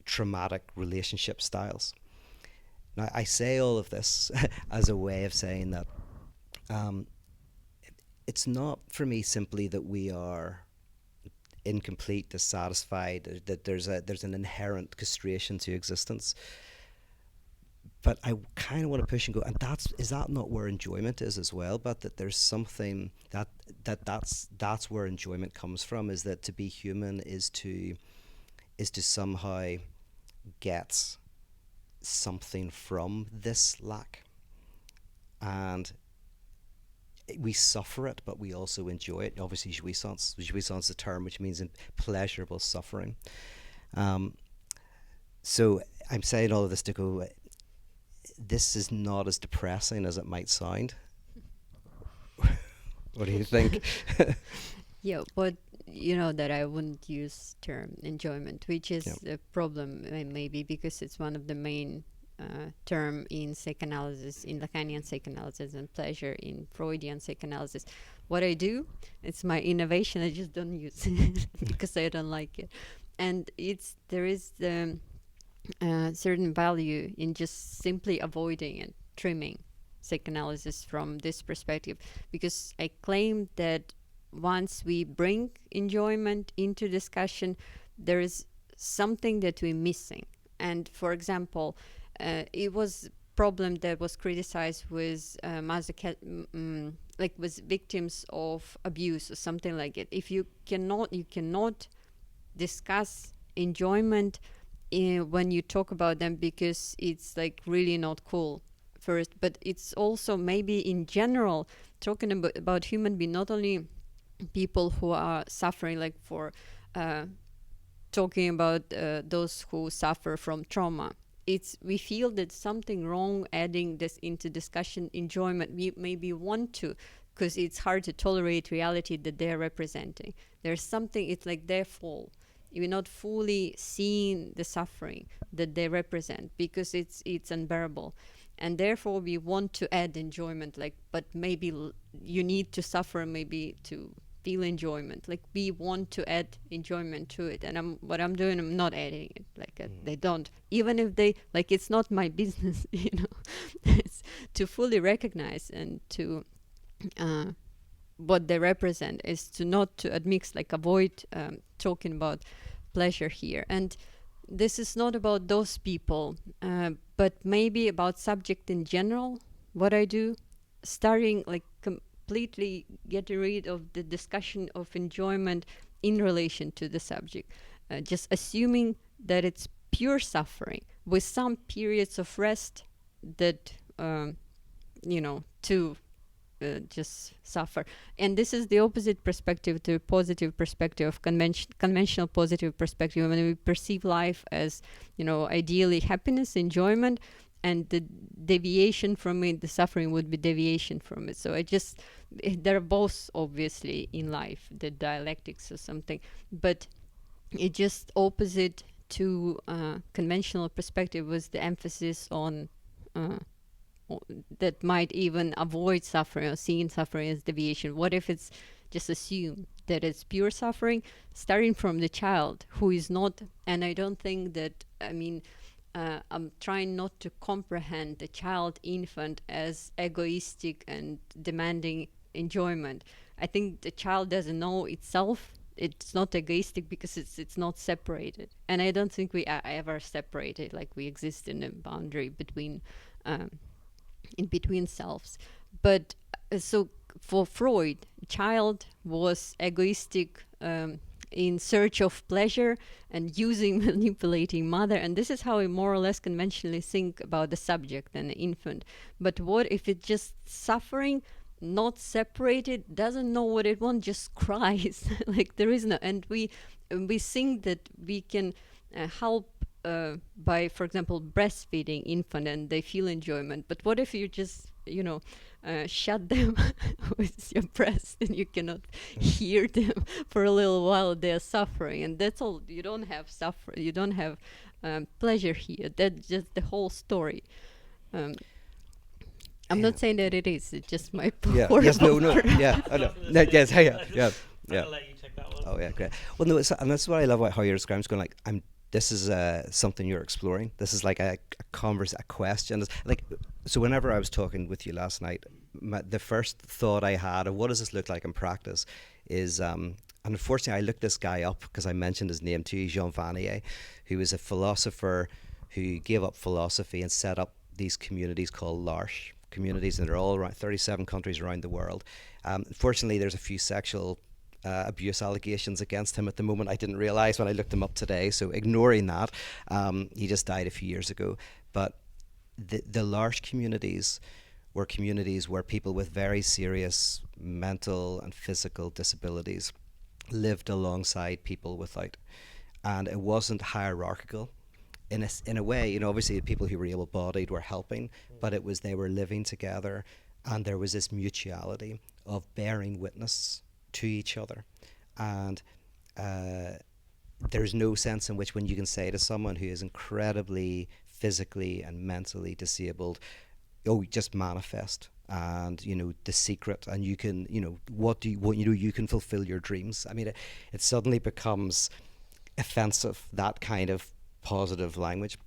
traumatic relationship styles. Now, I say all of this as a way of saying that it's not for me simply that we are incomplete, dissatisfied, that there's an inherent castration to existence. But I kind of want to push and go, and is that not where enjoyment is as well? But that there's something that's where enjoyment comes from, is that to be human is to somehow get something from this lack. And we suffer it, but we also enjoy it. Obviously, jouissance is a term which means pleasurable suffering. So I'm saying all of this to go, this is not as depressing as it might sound. What do you think? Yeah, but you know that I wouldn't use term enjoyment, which is a problem maybe because it's one of the main term in psychoanalysis, in Lacanian psychoanalysis, and pleasure in Freudian psychoanalysis. What I do, it's my innovation. I just don't use it because I don't like it, and there is the certain value in just simply avoiding and trimming psychoanalysis from this perspective, because I claim that once we bring enjoyment into discussion, there is something that we're missing. And for example, it was problem that was criticized with like with victims of abuse or something like it. If you cannot discuss enjoyment when you talk about them, because it's like really not cool first. But it's also maybe in general talking about human being, not only people who are suffering, like for talking about those who suffer from trauma. We feel that something wrong adding this into discussion enjoyment. We maybe want to, because it's hard to tolerate reality that they're representing. There's something, it's like their fault. We're not fully seeing the suffering that they represent because it's unbearable. And therefore we want to add enjoyment, like, but maybe you need to suffer maybe to feel enjoyment. Like we want to add enjoyment to it, and what I'm doing, I'm not adding it. Like they don't, even if they like, it's not my business, you know. It's to fully recognize and to what they represent is to not to admix, like avoid talking about pleasure here. And this is not about those people, but maybe about subject in general. What I do, starting like completely getting rid of the discussion of enjoyment in relation to the subject, just assuming that it's pure suffering with some periods of rest that to just suffer. And this is the opposite perspective to positive perspective of conventional positive perspective, when we perceive life as, ideally happiness, enjoyment, and the deviation from it, the suffering would be deviation from it. So they're both obviously in life, the dialectics or something, but it just opposite to conventional perspective was the emphasis on that might even avoid suffering or seeing suffering as deviation. What if it's just assume that it's pure suffering, starting from the child who is not, and I don't think that, I'm trying not to comprehend the child infant as egoistic and demanding enjoyment. I think the child doesn't know itself. It's not egoistic because it's not separated. And I don't think we are ever separated, like we exist in a boundary between in between selves. But so for Freud, child was egoistic, in search of pleasure and using manipulating mother, and this is how we more or less conventionally think about the subject and the infant. But what if it's just suffering, not separated, doesn't know what it wants, just cries? Like there is no, and we think that we can help by, for example, breastfeeding infant and they feel enjoyment. But what if you just shut them with your breast and you cannot hear them for a little while? They're suffering, and that's all. You don't have you don't have pleasure here. That's just the whole story. I'm not saying that it is. It's just my Yeah. point. Yes. No. Yeah. I know. No, yes. Yeah. Yeah. Yeah. I'll let you take that one. Oh yeah. Great. Well, no. And that's what I love about how you're describing. It's going like, this is something you're exploring. This is like a question. It's like, so whenever I was talking with you last night, the first thought I had of what does this look like in practice is, and unfortunately I looked this guy up because I mentioned his name to you, Jean Vanier, who was a philosopher who gave up philosophy and set up these communities called l'Arche communities, and they're all around 37 countries around the world. Unfortunately, there's a few sexual abuse allegations against him at the moment. I didn't realize when I looked him up today, so ignoring that, he just died a few years ago. But the large communities were communities where people with very serious mental and physical disabilities lived alongside people without, and it wasn't hierarchical. in a way, obviously the people who were able-bodied were helping, but it was they were living together, and there was this mutuality of bearing witness to each other, and there's no sense in which when you can say to someone who is incredibly physically and mentally disabled, oh, just manifest, and the secret, and you can, you can fulfill your dreams. I mean, it suddenly becomes offensive, that kind of positive language,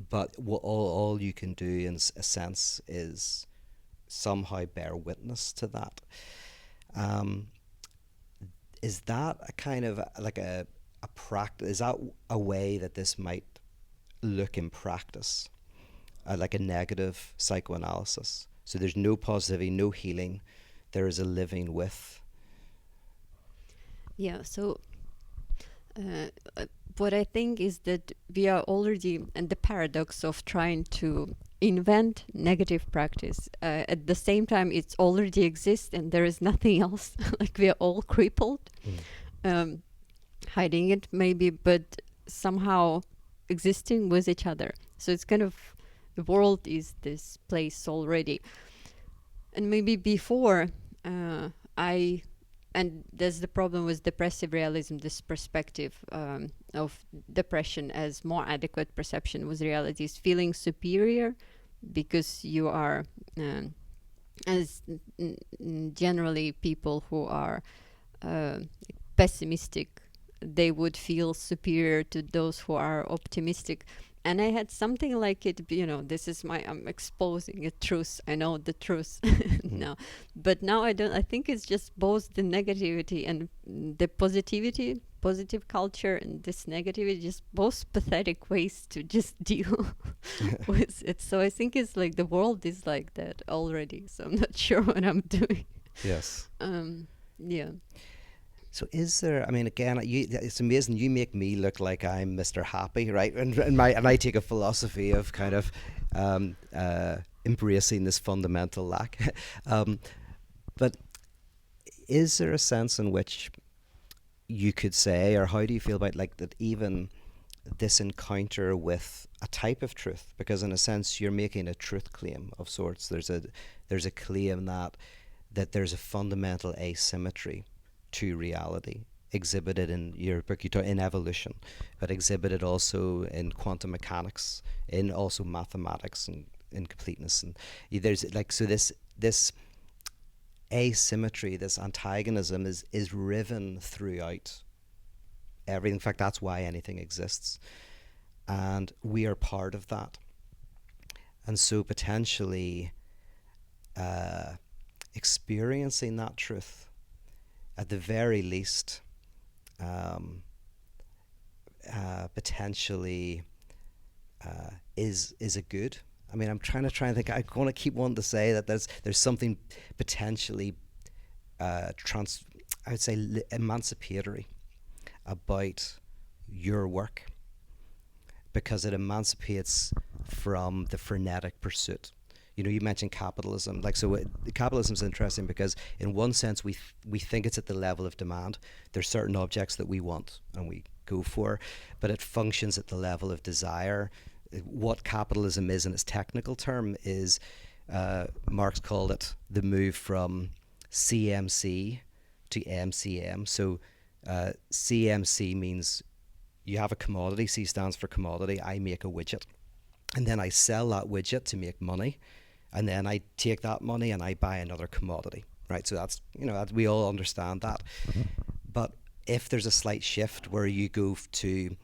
but all you can do in a sense is somehow bear witness to that. Is that a kind of like a practice? Is that a way that this might look in practice, like a negative psychoanalysis? So there's no positivity, no healing. There is a living with. Yeah. So what I think is that we are already, and the paradox of trying to invent negative practice, at the same time it already exists and there is nothing else. Like we are all crippled, hiding it maybe, but somehow existing with each other. So it's kind of, the world is this place already. And maybe before and there's the problem with depressive realism, this perspective of depression as more adequate perception with reality, is feeling superior because you are, as generally people who are pessimistic, they would feel superior to those who are optimistic. And I had something like it, this is I'm exposing a truth. I know the truth now. But now I don't, I think it's just both the negativity and the positive culture, and this negativity, just both pathetic ways to just deal with it. So I think it's like the world is like that already. So I'm not sure what I'm doing. Yes. Yeah. So is there, I mean, again, it's amazing, you make me look like I'm Mr. Happy, right? And I take a philosophy of kind of embracing this fundamental lack. But is there a sense in which you could say, or how do you feel about like that, even this encounter with a type of truth? Because in a sense, you're making a truth claim of sorts. There's a claim that there's a fundamental asymmetry to reality, exhibited in your book, you talk in evolution, but exhibited also in quantum mechanics, in also mathematics, and in completeness. And there's like, so this asymmetry, this antagonism is riven throughout everything. In fact, that's why anything exists, and we are part of that. And so potentially experiencing that truth, at the very least, potentially is a good. I mean, I'm trying to think. I'm going to keep wanting to say that there's something potentially I would say emancipatory about your work, because it emancipates from the frenetic pursuit. You mentioned capitalism. Like, so capitalism is interesting because in one sense we think it's at the level of demand. There's certain objects that we want and we go for, but it functions at the level of desire. What capitalism is in its technical term is, Marx called it the move from CMC to MCM. So CMC means you have a commodity. C stands for commodity. I make a widget, and then I sell that widget to make money. And then I take that money and I buy another commodity, right? So that's, we all understand that. But if there's a slight shift where you go to,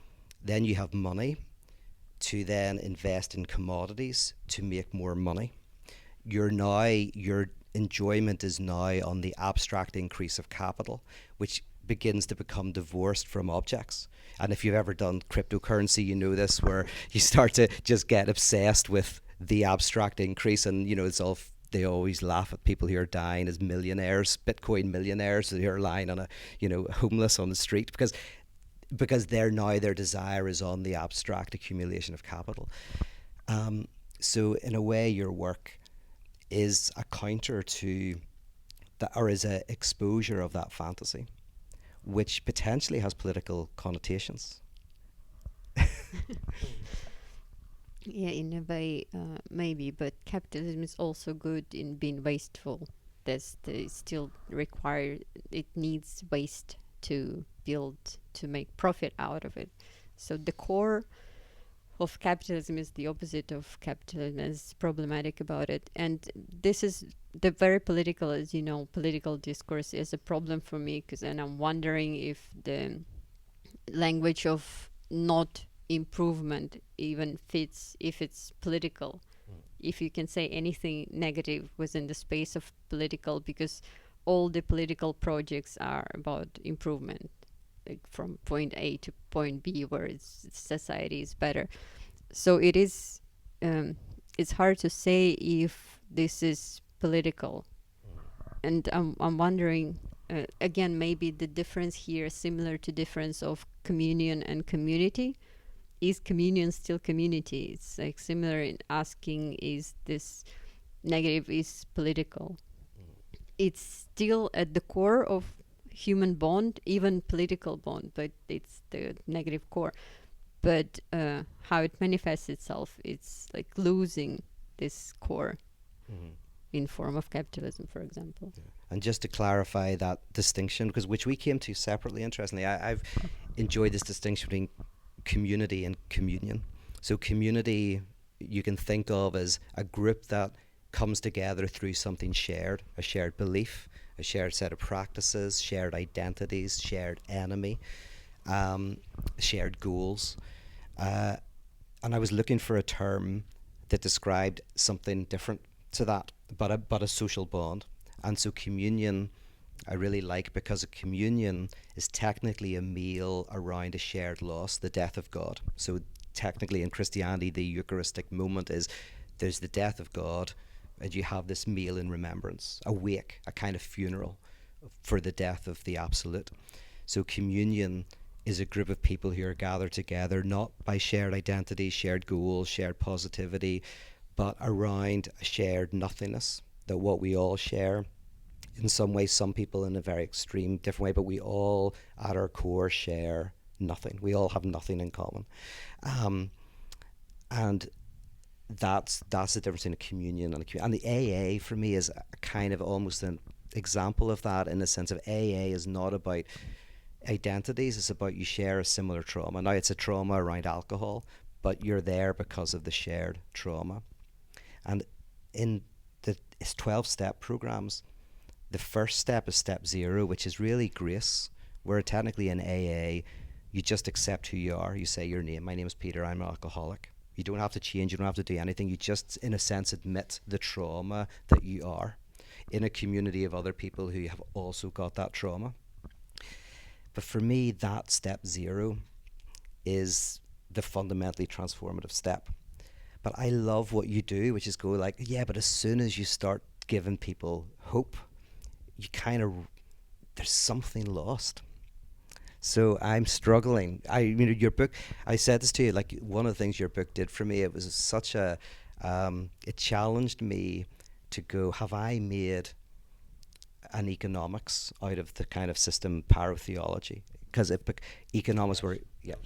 then you have money to then invest in commodities to make more money. Your enjoyment is now on the abstract increase of capital, which begins to become divorced from objects. And if you've ever done cryptocurrency, you know this, where you start to just get obsessed with the abstract increase, and it's all, they always laugh at people who are dying as millionaires, Bitcoin millionaires, who are lying on homeless on the street, because their desire is on the abstract accumulation of capital. So in a way, your work is a counter to that, or is an exposure of that fantasy, which potentially has political connotations. Yeah, in a way, maybe, but capitalism is also good in being wasteful. They still require, it needs waste to build, to make profit out of it. So the core of capitalism is the opposite of capitalism, and it's problematic about it. And this is the very political, as you know, political discourse is a problem for me, because, and I'm wondering if the language of not improvement even fits if it's political, if you can say anything negative within the space of political, because all the political projects are about improvement, like from point A to point B, where society is better. So it is, it's hard to say if this is political. And I'm wondering, again, maybe the difference here is similar to difference of communion and community. Is communion still community? It's like similar in asking, is this negative is political? It's still at the core of human bond, even political bond, but it's the negative core. But how it manifests itself, it's like losing this core in form of capitalism, for example. Yeah. And just to clarify that distinction, because which we came to separately, interestingly, I've enjoyed this distinction between community and communion. So community you can think of as a group that comes together through something shared, a shared belief, a shared set of practices, shared identities, shared enemy, shared goals. And I was looking for a term that described something different to that, but a social bond. And so communion I really like, because a communion is technically a meal around a shared loss, the death of God. So technically in Christianity, the Eucharistic moment is there's the death of God, and you have this meal in remembrance, a wake, a kind of funeral for the death of the absolute. So communion is a group of people who are gathered together, not by shared identity, shared goals, shared positivity, but around a shared nothingness, that what we all share, in some ways, some people in a very extreme, different way, but we all, at our core, share nothing. We all have nothing in common. And that's the difference in a communion and a communion. And the AA, for me, is a kind of almost an example of that, in the sense of AA is not about identities, it's about you share a similar trauma. Now, it's a trauma around alcohol, but you're there because of the shared trauma. And in the 12-step programs, the first step is step 0, which is really grace, where technically in AA, you just accept who you are. You say your name. My name is Peter. I'm an alcoholic. You don't have to change. You don't have to do anything. You just, in a sense, admit the trauma that you are in a community of other people who have also got that trauma. But for me, that step 0 is the fundamentally transformative step. But I love what you do, which is go like, yeah, but as soon as you start giving people hope, you kind of, there's something lost. So I'm struggling. Your book, I said this to you, like one of the things your book did for me, it was such a, it challenged me to go, have I made an economics out of the kind of system parotheology? Because economics were, yeah.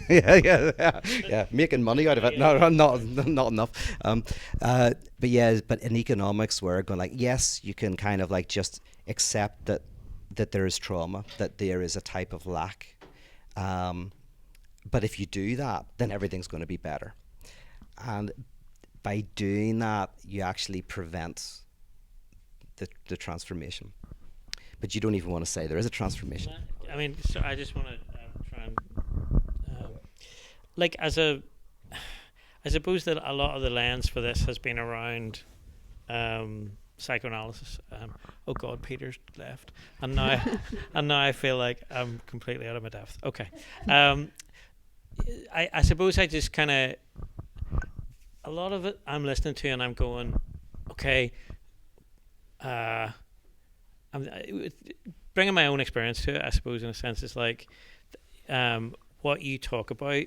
yeah, making money out of it. No, not enough. But in economics, we're going like, yes, you can kind of like just accept that there is trauma, that there is a type of lack. But if you do that, then everything's going to be better. And by doing that, you actually prevent the transformation. But you don't even want to say there is a transformation. I mean, so I just want to try and like I suppose that a lot of the lens for this has been around psychoanalysis. Oh God, Peter's left, and now I feel like I'm completely out of my depth. Okay, I suppose I just kind of, a lot of it I'm listening to and I'm going, okay. I'm bringing my own experience to it, I suppose, in a sense. It's like what you talk about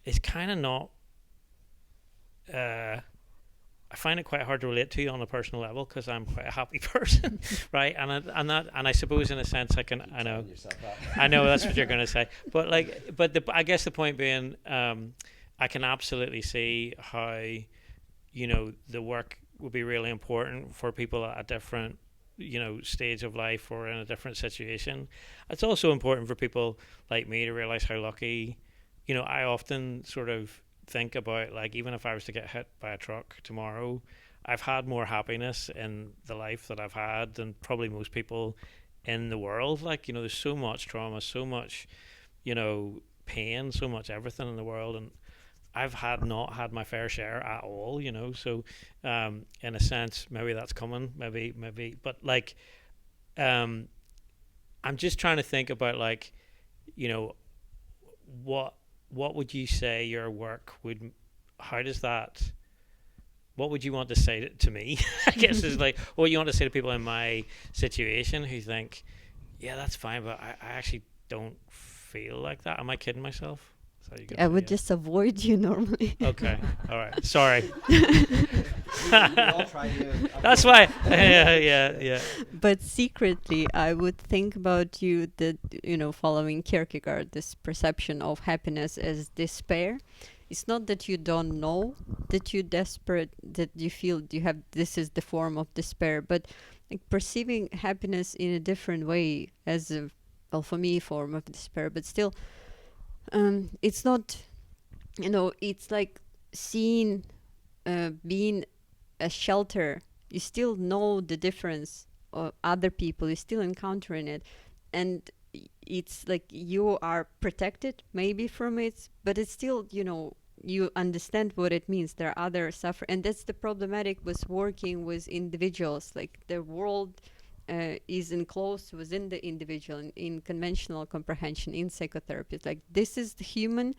is kind of not. I find it quite hard to relate to on a personal level because I'm quite a happy person, right? And I suppose in a sense I know that's what you're going to say. But I guess the point being, I can absolutely see how, the work would be really important for people at a different, stage of life or in a different situation. It's also important for people like me to realize how lucky, I often sort of think about, like, even if I was to get hit by a truck tomorrow, I've had more happiness in the life that I've had than probably most people in the world. Like, there's so much trauma, so much, pain, so much everything in the world, and I've not had my fair share at all, So, in a sense, maybe that's coming, maybe, but like, I'm just trying to think about, like, you know, what would you say your work would? How does that? What would you want to say to me? I guess is like what you want to say to people in my situation who think, yeah, that's fine, but I actually don't feel like that. Am I kidding myself? I would just avoid you normally. Okay. All right. Sorry. all try to That's why. Yeah. But secretly, I would think about you that, following Kierkegaard, this perception of happiness as despair. It's not that you don't know that you're desperate, that you feel you have, this is the form of despair, but like perceiving happiness in a different way as a, well, for me, form of despair, but still, it's not, it's like seeing, being a shelter. You still know the difference of other people, you're still encountering it, and it's like you are protected maybe from it, but it's still, you understand what it means. There are other suffer, and that's the problematic with working with individuals. Like the world is enclosed within the individual in conventional comprehension in psychotherapy. It's like this is the human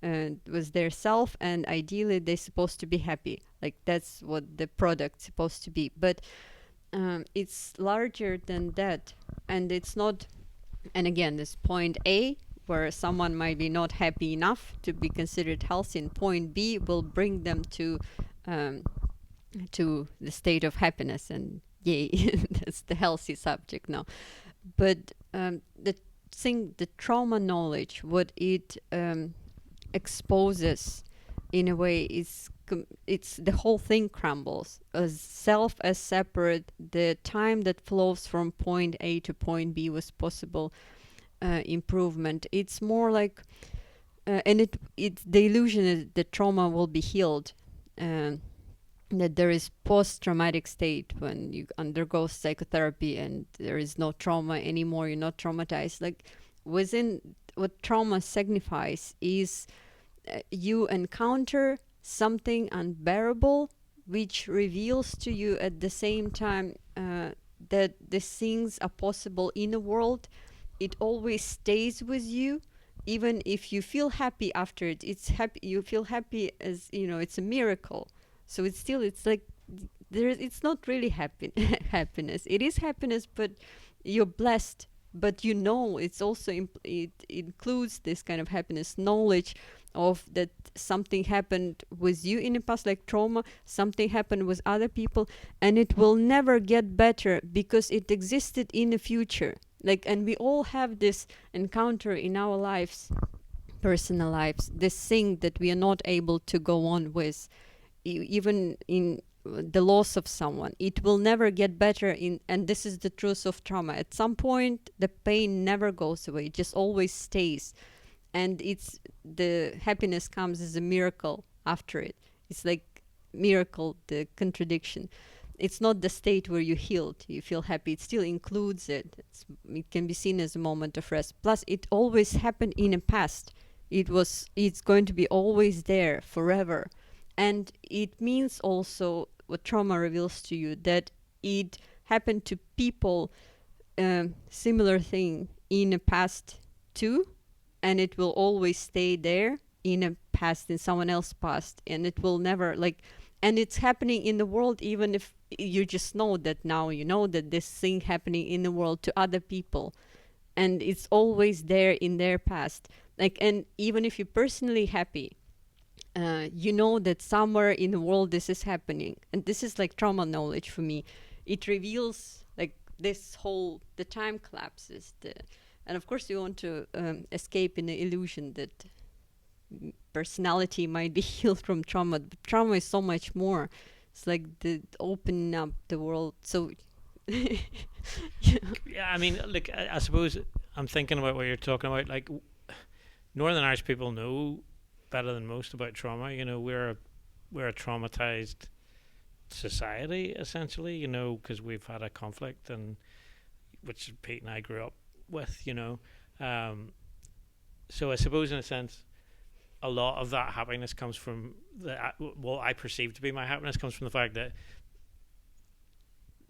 with their self, and ideally they're supposed to be happy. Like that's what the product's supposed to be. But it's larger than that, and it's not. And again, this point A, where someone might be not happy enough to be considered healthy, and point B will bring them to the state of happiness, and yay, that's the healthy subject now. But the thing, the trauma knowledge, what it exposes in a way is it's the whole thing crumbles as self as separate. The time that flows from point A to point B was possible improvement. It's more like and it's the illusion is that trauma will be healed, that there is post-traumatic state when you undergo psychotherapy and there is no trauma anymore, you're not traumatized. Like within what trauma signifies is you encounter something unbearable which reveals to you at the same time that these things are possible in the world. It always stays with you, even if you feel happy after it. It's happy, you feel happy as it's a miracle. So it's still, it's like it's not really happiness. It is happiness, but you're blessed. But it's also it includes this kind of happiness knowledge of that something happened with you in the past, like trauma, something happened with other people, and it will never get better because it existed in the future. Like, and we all have this encounter in our lives, personal lives, this thing that we are not able to go on with, even in the loss of someone. It will never get better and this is the truth of trauma. At some point, the pain never goes away. It just always stays. And it's the happiness comes as a miracle after it. It's like miracle, the contradiction. It's not the state where you healed, you feel happy. It still includes it. It can be seen as a moment of rest. Plus, it always happened in the past. It's going to be always there forever. And it means also what trauma reveals to you, that it happened to people, similar thing in the past too, and it will always stay there in a past, in someone else's past, and it will never and it's happening in the world, even if you just know that now, that this thing happening in the world to other people, and it's always there in their past. And even if you're personally happy, that somewhere in the world this is happening, and this is like trauma knowledge for me. It reveals this whole, the time collapses, and of course you want to escape in the illusion that personality might be healed from trauma. But trauma is so much more. It's like the opening up the world. So Yeah, I mean, look, I suppose I'm thinking about what you're talking about. Like, Northern Irish people know better than most about trauma. You know, we're a traumatized society essentially. You know, because we've had a conflict, and which Pete and I grew up with. You know, so I suppose in a sense, a lot of that happiness comes from what I perceive to be my happiness comes from the fact that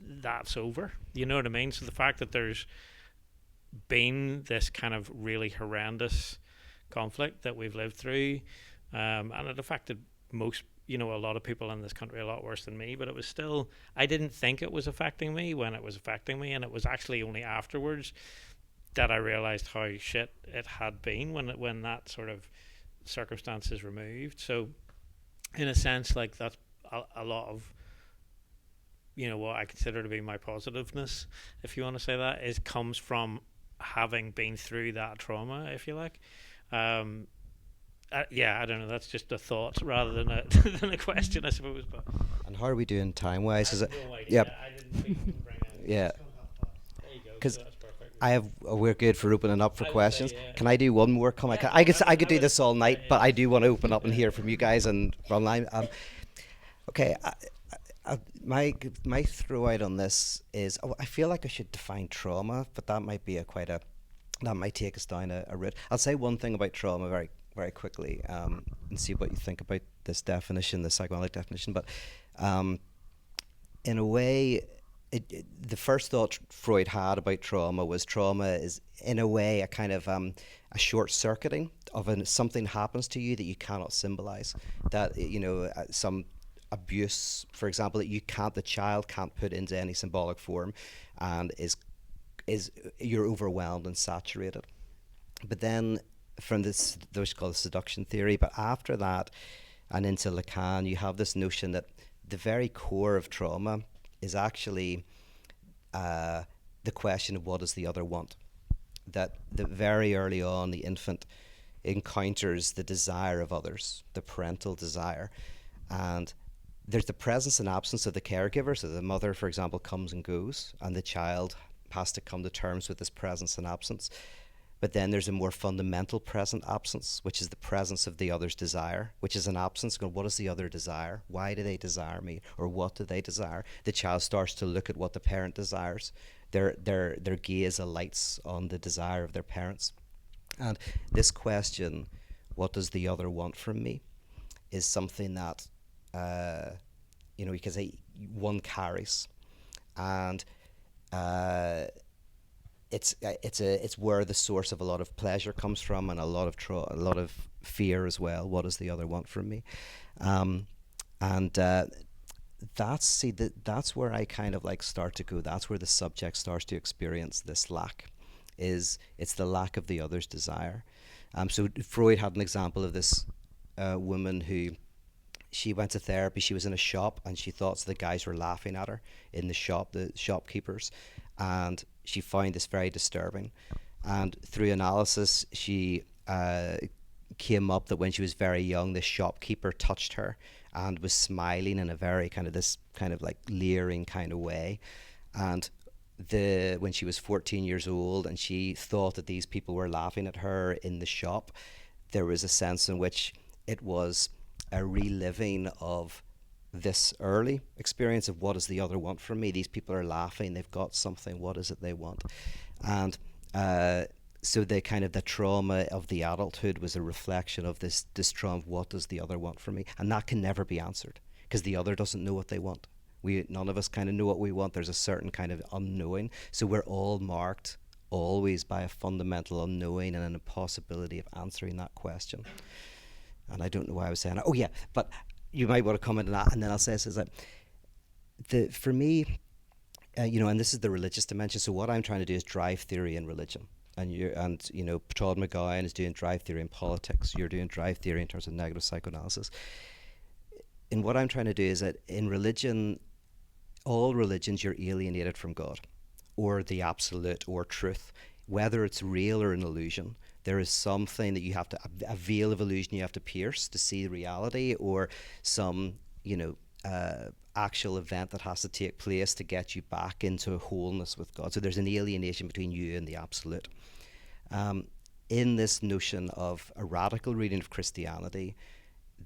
that's over. You know what I mean? So the fact that there's been this kind of really horrendous conflict that we've lived through, and it affected most, a lot of people in this country a lot worse than me, but it was still, I didn't think it was affecting me when it was affecting me, and it was actually only afterwards that I realized how shit it had been when that sort of circumstance is removed. So in a sense, like, that's a lot of what I consider to be my positiveness, if you want to say that, comes from having been through that trauma, if you like. I don't know, that's just a thought rather than a question, I suppose. But And how are we doing time wise? Is it? No idea. Yep. I didn't think you could bring it. Yeah. There you go. 'Cause So that's perfect. we're good for opening up for I would questions. say, yeah. Can I do one more comment? Yeah, I could do this all night, but I do want to open up and Yeah. hear from you guys and online. Okay, my throw out on this is, I feel like I should define trauma, but that might be that might take us down a route. I'll say one thing about trauma very, very quickly, and see what you think about this definition, the psychoanalytic definition. But in a way, the first thought Freud had about trauma is, in a way, a kind of a short circuiting of something happens to you that you cannot symbolize. That some abuse, for example, that the child can't put into any symbolic form, and is you're overwhelmed and saturated. But then from this, those called seduction theory, but after that and into Lacan, you have this notion that the very core of trauma is actually the question of what does the other want. That very early on, the infant encounters the desire of others, the parental desire, and there's the presence and absence of the caregiver. So the mother, for example, comes and goes, and the child has to come to terms with this presence and absence. But then there's a more fundamental present absence, which is the presence of the other's desire, which is an absence going, what does the other desire? Why do they desire me? Or what do they desire? The child starts to look at what the parent desires. Their gaze alights on the desire of their parents. And this question, what does the other want from me, is something that you can say one carries, and it's where the source of a lot of pleasure comes from, and a lot of fear as well. What does the other want from me? That's where I kind of like start to go. That's where the subject starts to experience this lack. It's the lack of the other's desire. So Freud had an example of this woman who, she went to therapy. She was in a shop, and she thought the guys were laughing at her in the shop, the shopkeepers, and she found this very disturbing. And through analysis, she came up that when she was very young, the shopkeeper touched her and was smiling in a very kind of like leering kind of way. And when she was 14 years old and she thought that these people were laughing at her in the shop, there was a sense in which it was a reliving of this early experience of what does the other want from me. These people are laughing, they've got something, what is it they want? And so the trauma of the adulthood was a reflection of this trauma of what does the other want from me, and that can never be answered because the other doesn't know what they want. None of us kind of know what we want. There's a certain kind of unknowing, so we're all marked always by a fundamental unknowing and an impossibility of answering that question. And I don't know why I was saying that. Oh yeah, but you might want to comment on that, and then I'll say this, is that for me, and this is the religious dimension. So what I'm trying to do is drive theory in religion, and Todd McGowan is doing drive theory in politics. You're doing drive theory in terms of negative psychoanalysis. And what I'm trying to do is that in religion, all religions, you're alienated from God, or the absolute, or truth, whether it's real or an illusion. There is something that you have to, a veil of illusion you have to pierce to see reality, or some, actual event that has to take place to get you back into wholeness with God. So there's an alienation between you and the absolute. In this notion of a radical reading of Christianity,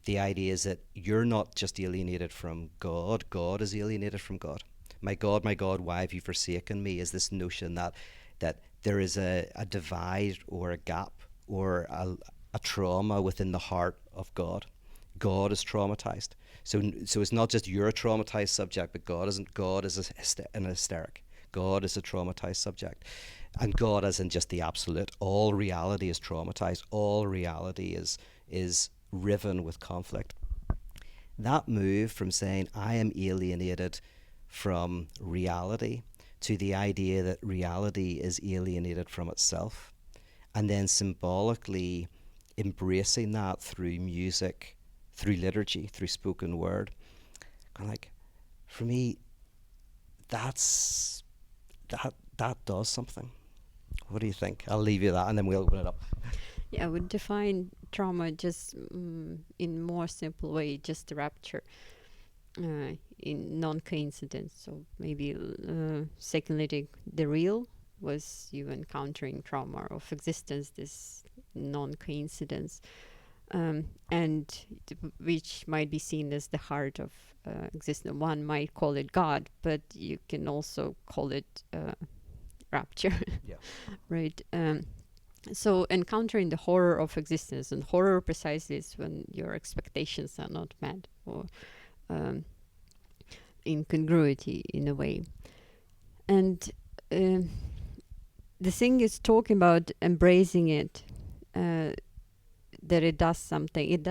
the idea is that you're not just alienated from God, God is alienated from God. My God, why have you forsaken me? Is this notion that there is a divide or a gap or a trauma within the heart of God. God is traumatized. So it's not just you're a traumatized subject, but God isn't. God is an hysteric. God is a traumatized subject. And God isn't just the absolute. All reality is traumatized. All reality is riven with conflict. That move from saying I am alienated from reality to the idea that reality is alienated from itself, and then symbolically embracing that through music, through liturgy, through spoken word. Kind of like, for me, that does something. What do you think? I'll leave you that, and then we'll open it up. Yeah, I would define trauma just in more simple way, just the rapture in non-coincidence. So maybe secondly, the real was you encountering trauma of existence, this non-coincidence, and which might be seen as the heart of existence. One might call it God, but you can also call it rapture. Yeah. Right. So encountering the horror of existence, and horror precisely is when your expectations are not met, or incongruity in a way. And the thing is talking about embracing it, that it does something,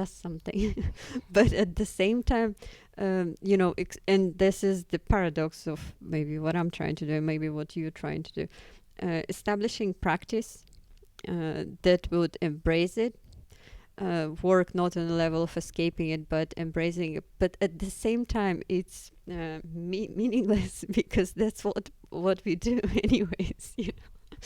but at the same time, and this is the paradox of maybe what I'm trying to do, maybe what you're trying to do, establishing practice that would embrace it, work not on the level of escaping it, but embracing it. But at the same time, it's meaningless, because that's what we do anyways.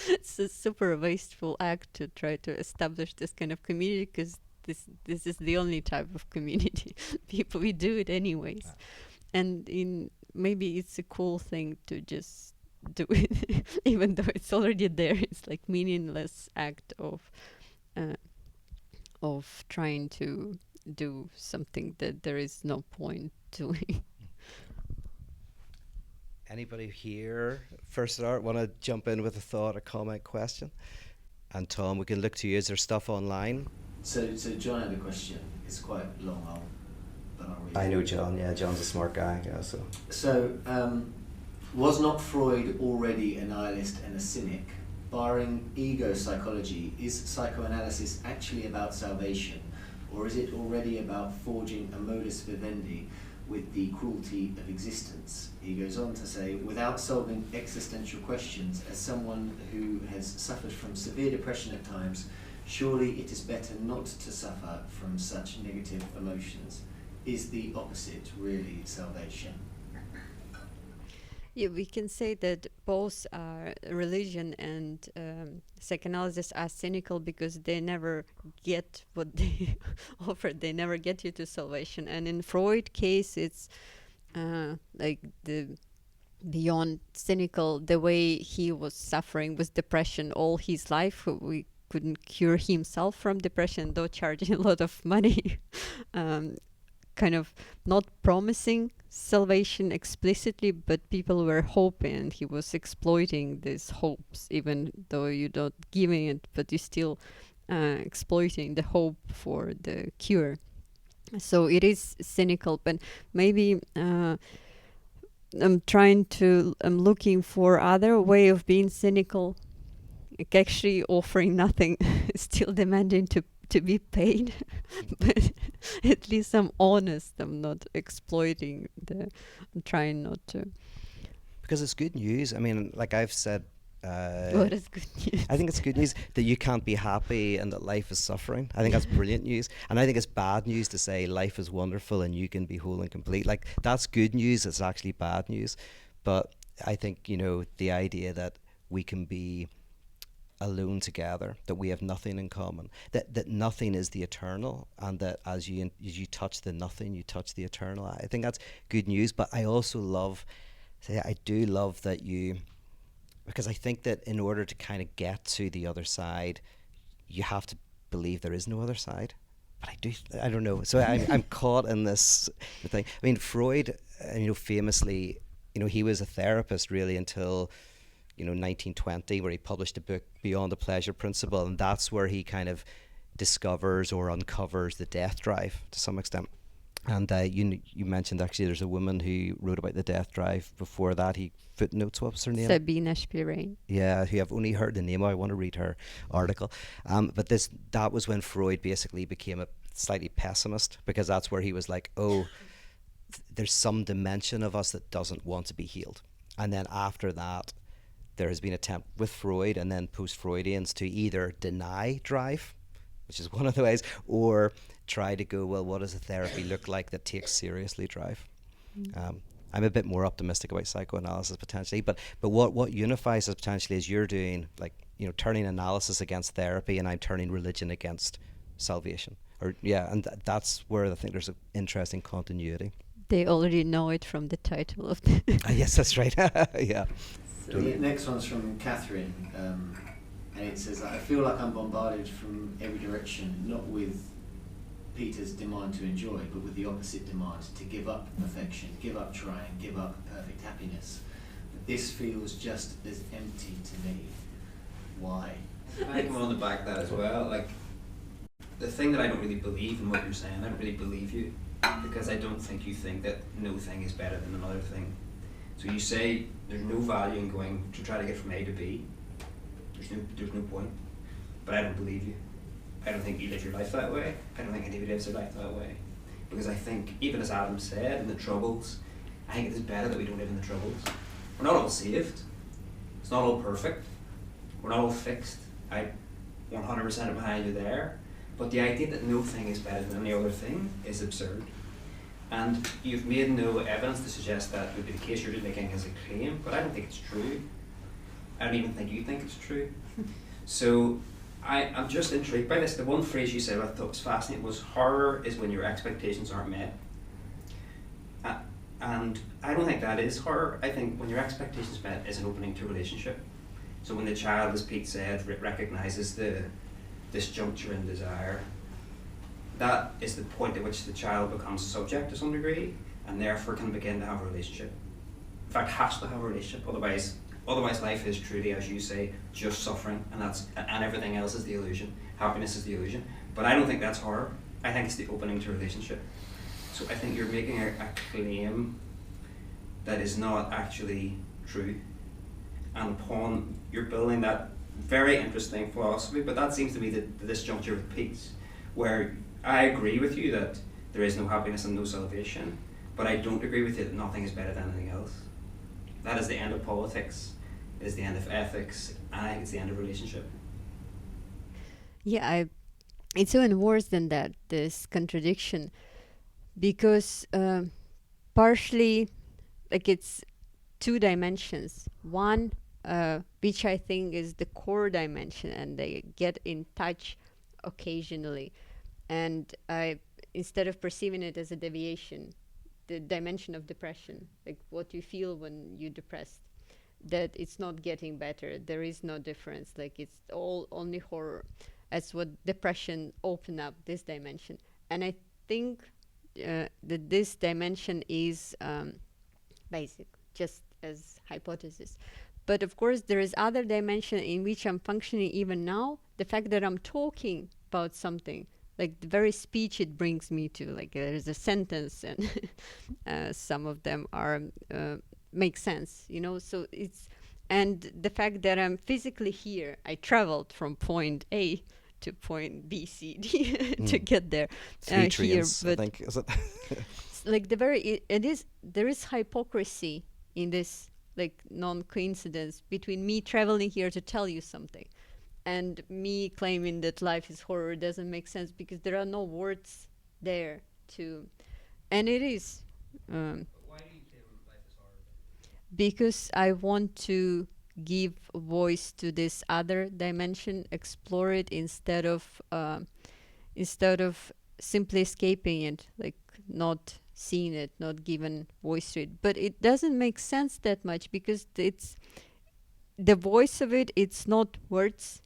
It's a super wasteful act to try to establish this kind of community, because this is the only type of community. People, we do it anyways. And maybe it's a cool thing to just do it, even though it's already there. It's like meaningless act of trying to do something that there is no point doing. Anybody here, first start, want to jump in with a thought, a comment, question? And Tom, we can look to you. Is there stuff online? So John had a question. It's quite long, but I'll read it. I know John. Yeah, John's a smart guy. Yeah, So, was not Freud already a nihilist and a cynic? Barring ego psychology, is psychoanalysis actually about salvation, or is it already about forging a modus vivendi with the cruelty of existence? He goes on to say, without solving existential questions, as someone who has suffered from severe depression at times, surely it is better not to suffer from such negative emotions. Is the opposite really salvation? Yeah, we can say that both religion and psychoanalysis are cynical, because they never get what they offer. They never get you to salvation. And in Freud case, it's like the beyond cynical, the way he was suffering with depression all his life. We couldn't cure himself from depression, though charging a lot of money. Kind of not promising salvation explicitly, but people were hoping, and he was exploiting these hopes, even though you're not giving it, but you're still exploiting the hope for the cure. So it is cynical, but maybe I'm looking for other way of being cynical, like actually offering nothing, still demanding to be paid. But at least I'm honest. I'm not exploiting I'm trying not to. because it's good news. I mean, like I've said, What is good news? I think it's good news that you can't be happy and that life is suffering. I think that's brilliant news. And I think it's bad news to say life is wonderful and you can be whole and complete. Like, that's good news. It's actually bad news. But I think, the idea that we can be alone together, that we have nothing in common, that nothing is the eternal, and that as you touch the nothing, you touch the eternal. I think that's good news. But I also I do love that because I think that in order to kind of get to the other side, you have to believe there is no other side. But I don't know. So I'm caught in this thing. I mean, Freud, famously, he was a therapist really until 1920, where he published a book, Beyond the Pleasure Principle, and that's where he kind of discovers or uncovers the death drive to some extent. And you mentioned actually there's a woman who wrote about the death drive before that. He footnotes, what was her name? Sabina Spierain. Yeah, who I've only heard the name of. I want to read her article. But that was when Freud basically became a slightly pessimist, because that's where he was like, oh, there's some dimension of us that doesn't want to be healed. And then after that, there has been attempt with Freud and then post-Freudians to either deny drive, which is one of the ways, or try to go, well, what does a therapy look like that takes seriously drive? I'm a bit more optimistic about psychoanalysis potentially, but what unifies us potentially is you're doing, like, turning analysis against therapy, and I'm turning religion against salvation. And that's where I think there's an interesting continuity. They already know it from the title of the... Yes, that's right. Yeah. So the next one's from Catherine, and it says, I feel like I'm bombarded from every direction, not with Peter's demand to enjoy, but with the opposite demand to give up perfection, give up trying, give up perfect happiness. But this feels just as empty to me. Why? I come on the back of that as well. Like, the thing that I don't really believe in what you're saying, I don't really believe you, because I don't think you think that no thing is better than another thing. So you say there's no value in going to try to get from A to B. There's no point. But I don't believe you. I don't think you live your life that way. I don't think anybody lives their life that way. Because I think, even as Adam said, in the Troubles, I think it is better that we don't live in the Troubles. We're not all saved. It's not all perfect. We're not all fixed. I 100% am behind you there. But the idea that no thing is better than any other thing is absurd. And you've made no evidence to suggest that would be the case. You're just making as a claim, but I don't think it's true. I don't even think you think it's true. So I'm just intrigued by this. The one phrase you said I thought was fascinating was, horror is when your expectations aren't met. And I don't think that is horror. I think when your expectations met is an opening to a relationship. So when the child, as Pete said, recognises the disjuncture in desire, that is the point at which the child becomes subject to some degree, and therefore can begin to have a relationship. In fact, has to have a relationship. Otherwise, life is truly, as you say, just suffering, and everything else is the illusion. Happiness is the illusion. But I don't think that's horror. I think it's the opening to a relationship. So I think you're making a claim that is not actually true, and upon you're building that very interesting philosophy. But that seems to be the disjuncture of Pete's, where I agree with you that there is no happiness and no salvation, but I don't agree with you that nothing is better than anything else. That is the end of politics, it is the end of ethics, and I think it's the end of relationship. Yeah, it's even worse than that, this contradiction, because partially, like, it's two dimensions. One, which I think is the core dimension, and they get in touch occasionally. And instead of perceiving it as a deviation, the dimension of depression, like what you feel when you're depressed, that it's not getting better. There is no difference. Like, it's all only horror. That's what depression opened up, this dimension. And I think that this dimension is basic, just as hypothesis. But of course, there is other dimension in which I'm functioning even now. The fact that I'm talking about something, like the very speech it brings me to, like there's a sentence, and some of them are make sense, So it's, and the fact that I'm physically here, I traveled from point A to point B, C, D to get there. Three trains, here, I think, is it? Like there is hypocrisy in this, like, non-coincidence between me traveling here to tell you something and me claiming that life is horror. Doesn't make sense, because there are no words there to, and it is. Why do you claim life is horror? Because I want to give voice to this other dimension, explore it instead of simply escaping it, like not seeing it, not giving voice to it. But it doesn't make sense that much, because it's the voice of it. It's not words.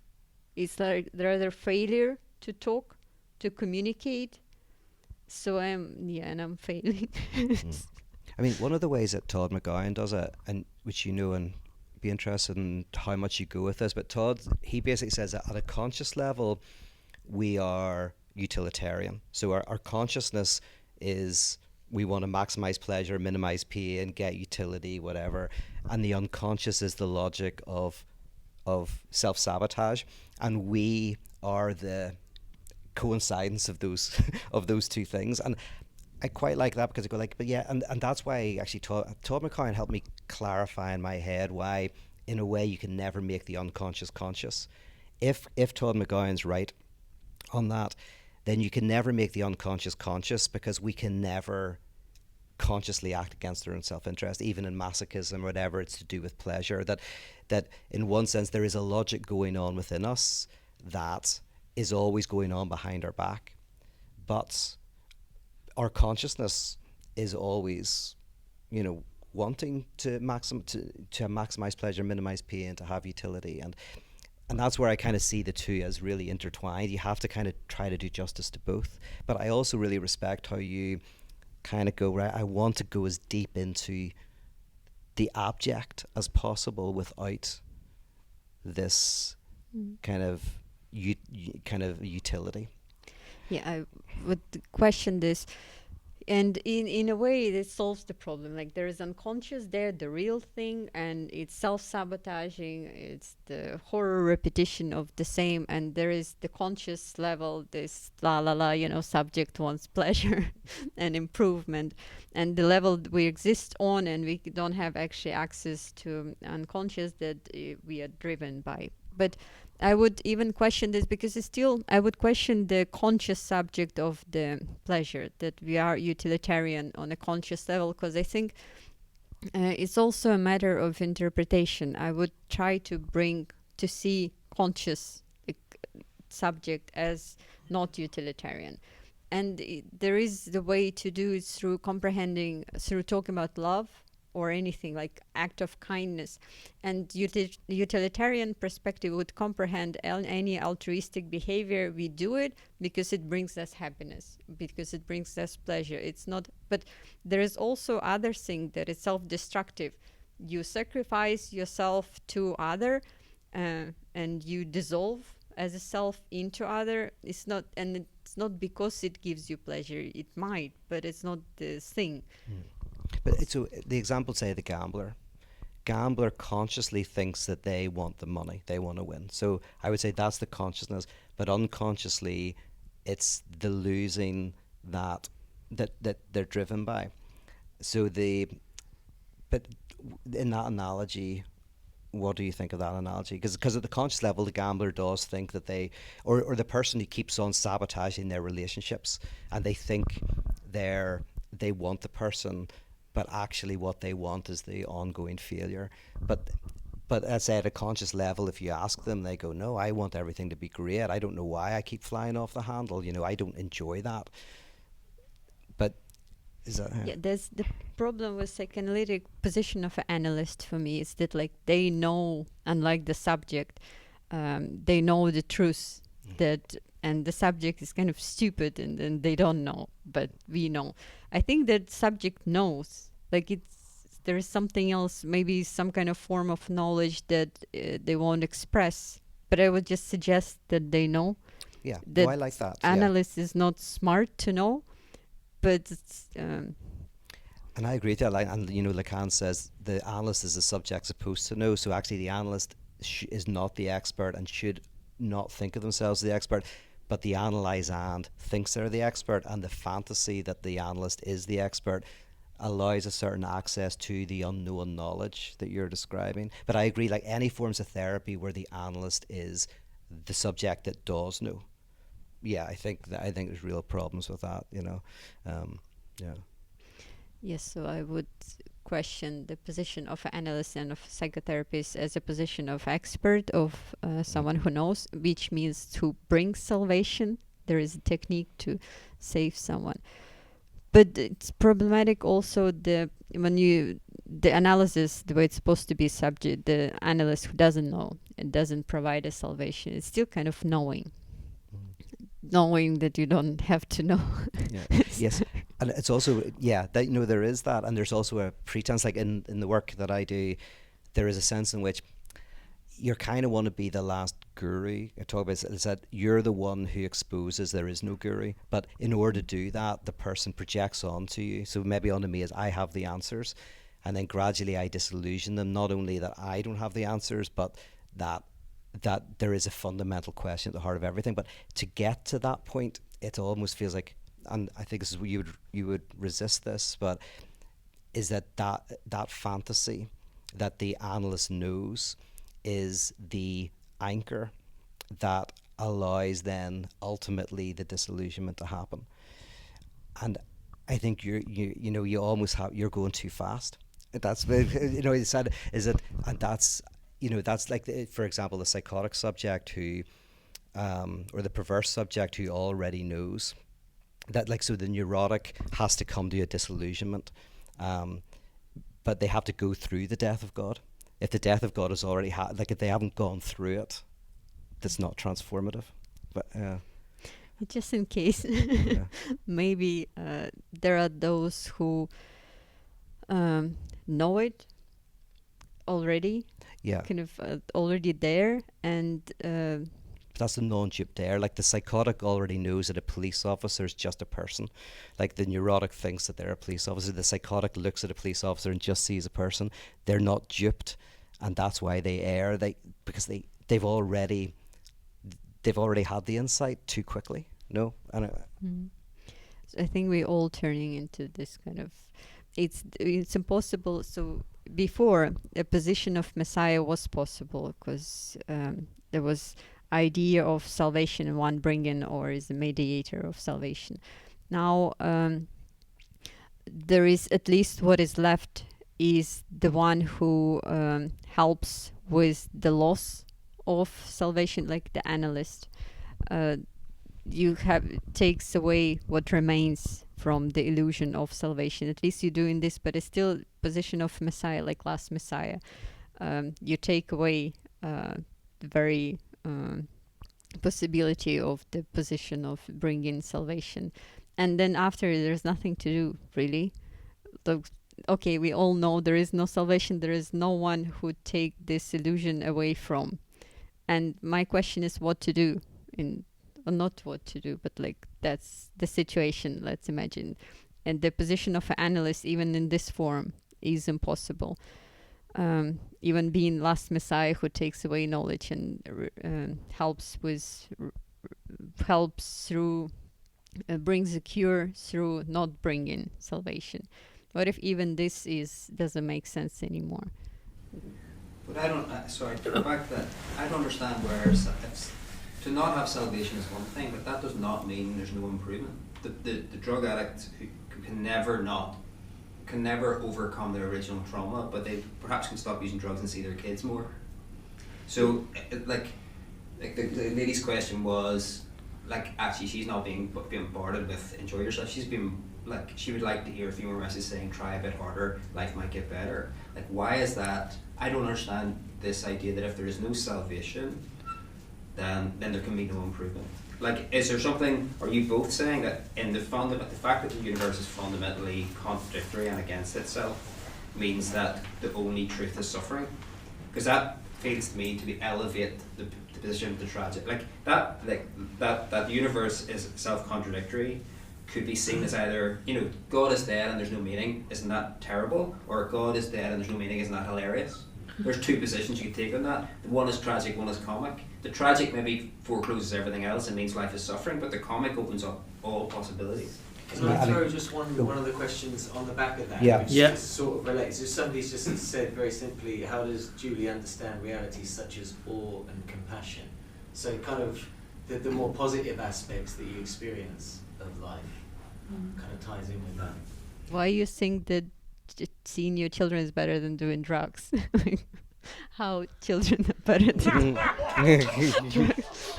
It's like rather failure to talk, to communicate. So I'm failing. I mean, one of the ways that Todd McGowan does it, and which and be interested in how much you go with this, but Todd, he basically says that at a conscious level, we are utilitarian. So our consciousness is, we want to maximize pleasure, minimize pain, get utility, whatever. And the unconscious is the logic of self-sabotage. And we are the coincidence of those of those two things. And I quite like that, because I go like, but yeah, and that's why actually Todd McCowan helped me clarify in my head why, in a way, you can never make the unconscious conscious. If Todd McGowan's right on that, then you can never make the unconscious conscious, because we can never consciously act against our own self-interest, even in masochism or whatever. It's to do with pleasure. That in one sense there is a logic going on within us that is always going on behind our back, but our consciousness is always, wanting to maximize pleasure, minimize pain, to have utility, and that's where I kind of see the two as really intertwined. You have to kind of try to do justice to both, but I also really respect how you kind of go, right, I want to go as deep into the abject as possible without this kind of utility. Yeah, I would question this. And in a way, this solves the problem. Like, there is unconscious there, the real thing, and it's self-sabotaging. It's the horror repetition of the same. And there is the conscious level, this subject wants pleasure and improvement. And the level we exist on, and we don't have actually access to unconscious that we are driven by. But I would even question this, because I would question the conscious subject of the pleasure, that we are utilitarian on a conscious level, because I think it's also a matter of interpretation. I would try to see conscious subject as not utilitarian. And there is the way to do it through talking about love, or anything like act of kindness. And utilitarian perspective would comprehend any altruistic behavior. We do it because it brings us happiness, because it brings us pleasure. It's not, but there is also other thing that is self-destructive. You sacrifice yourself to other, and you dissolve as a self into other. It's not because it gives you pleasure. It might, but it's not the thing. But so the example, say, the gambler consciously thinks that they want the money, they want to win. So I would say that's the consciousness, but unconsciously it's the losing that they're driven by. So but in that analogy, what do you think of that analogy? Because at the conscious level, the gambler does think that or the person who keeps on sabotaging their relationships, and they think they want the person, but actually what they want is the ongoing failure. But let's say at a conscious level, if you ask them, they go, no, I want everything to be great. I don't know why I keep flying off the handle. I don't enjoy that. But is that... Yeah, there's the problem with psychoanalytic position of an analyst for me is that, like, they know, unlike the subject, they know the truth, and the subject is kind of stupid, and they don't know, but we know. I think that subject knows, like, there is something else, maybe some kind of form of knowledge that they won't express, but I would just suggest that they know. Yeah, that I like that. Analyst is not smart to know, but it's... And I agree with that. And Lacan says the analyst is the subject supposed to know. So actually, the analyst is not the expert and should not think of themselves as the expert, but the analysand thinks they're the expert, and the fantasy that the analyst is the expert allows a certain access to the unknown knowledge that you're describing. But I agree, like any forms of therapy where the analyst is the subject that does know. Yeah, I think there's real problems with that. Yeah. Yes, so I would question the position of an analyst and of a psychotherapist as a position of expert, of someone who knows, which means to bring salvation. There is a technique to save someone. But it's problematic also the analysis, the way it's supposed to be subject, the analyst who doesn't know and doesn't provide a salvation, it's still kind of knowing that you don't have to know. Yes, and it's also that there is that, and there's also a pretense, like in the work that I do, there is a sense in which you kind of want to be the last guru. I talk about is that you're the one who exposes there is no guru, but in order to do that, the person projects onto you. So maybe onto me as I have the answers, and then gradually I disillusion them. Not only that I don't have the answers, but that there is a fundamental question at the heart of everything. But to get to that point, it almost feels like, and I think this is where you would resist this, but is that fantasy that the analyst knows is the anchor that allows then ultimately the disillusionment to happen. And I think you almost you're going too fast. That's it's sad, is it? And that's that's like for example the psychotic subject who or the perverse subject who already knows that, like, so the neurotic has to come to a disillusionment, but they have to go through the death of God. If the death of God has already if they haven't gone through it, that's not transformative. But just in case, maybe there are those who know it already, kind of already there, and that's the non-dupe there. Like the psychotic already knows that a police officer is just a person. Like the neurotic thinks that they're a police officer. The psychotic looks at a police officer and just sees a person. They're not duped, and that's why they err. Because they've already had the insight too quickly. No, So I think we're all turning into this kind of. It's impossible. So before, a position of Messiah was possible because there was idea of salvation and one bringing or is the mediator of salvation. Now there is at least what is left is the one who helps with the loss of salvation, like the analyst. Takes away what remains from the illusion of salvation. At least you're doing this, but it's still position of Messiah, like last Messiah. You take away the very possibility of the position of bringing salvation, and then after there's nothing to do really. Okay, we all know there is no salvation. There is no one who take this illusion away from. And my question is what to do or not what to do, but like that's the situation, let's imagine. And the position of an analyst, even in this form, is impossible. Even being last Messiah who takes away knowledge and helps through, brings a cure through not bringing salvation. What if even this doesn't make sense anymore? But I don't, sorry, to go back to that, I don't understand where to not have salvation is one thing, but that does not mean there's no improvement. The drug addict who can never overcome their original trauma, but they perhaps can stop using drugs and see their kids more. So, like the lady's question was, like, actually she's not being bombarded with enjoy yourself. She's been like, she would like to hear a few more messages saying try a bit harder, life might get better. Like, why is that? I don't understand this idea that if there is no salvation, then there can be no improvement. Like, is there something, are you both saying that in the fact that the universe is fundamentally contradictory and against itself means that the only truth is suffering? Because that feels to me to elevate the position of the tragic. That the universe is self-contradictory could be seen as either, God is dead and there's no meaning, isn't that terrible? Or God is dead and there's no meaning, isn't that hilarious? There's two positions you could take on that. One is tragic, one is comic. The tragic maybe forecloses everything else and means life is suffering, but the comic opens up all possibilities. Can I throw just one of the questions on the back of that, which is sort of related? So somebody's just said very simply, how does Julie understand realities such as awe and compassion? So kind of the more positive aspects that you experience of life kind of ties in with that. Why you think that seeing your children is better than doing drugs. How children are better than drugs.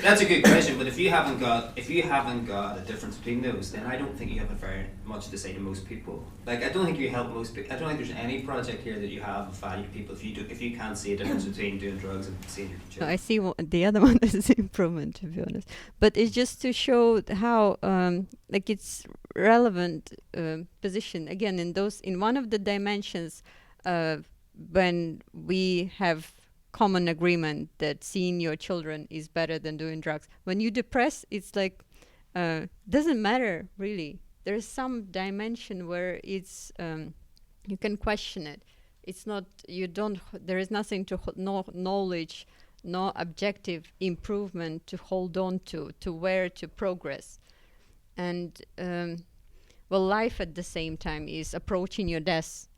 That's a good question, but if you haven't got a difference between those, then I don't think you have a very much to say to most people. Like, I don't think you help most people. I don't think there's any project here that you have of value to people if you can't see a difference between doing drugs and seeing your No, children. I see the other one as improvement, to be honest. But it's just to show how like it's relevant position again in one of the dimensions when we have common agreement that seeing your children is better than doing drugs. When you depress, it's like doesn't matter really. There is some dimension where it's you can question it. It's not there is nothing no knowledge, no objective improvement to hold on to where to progress. And life at the same time is approaching your death,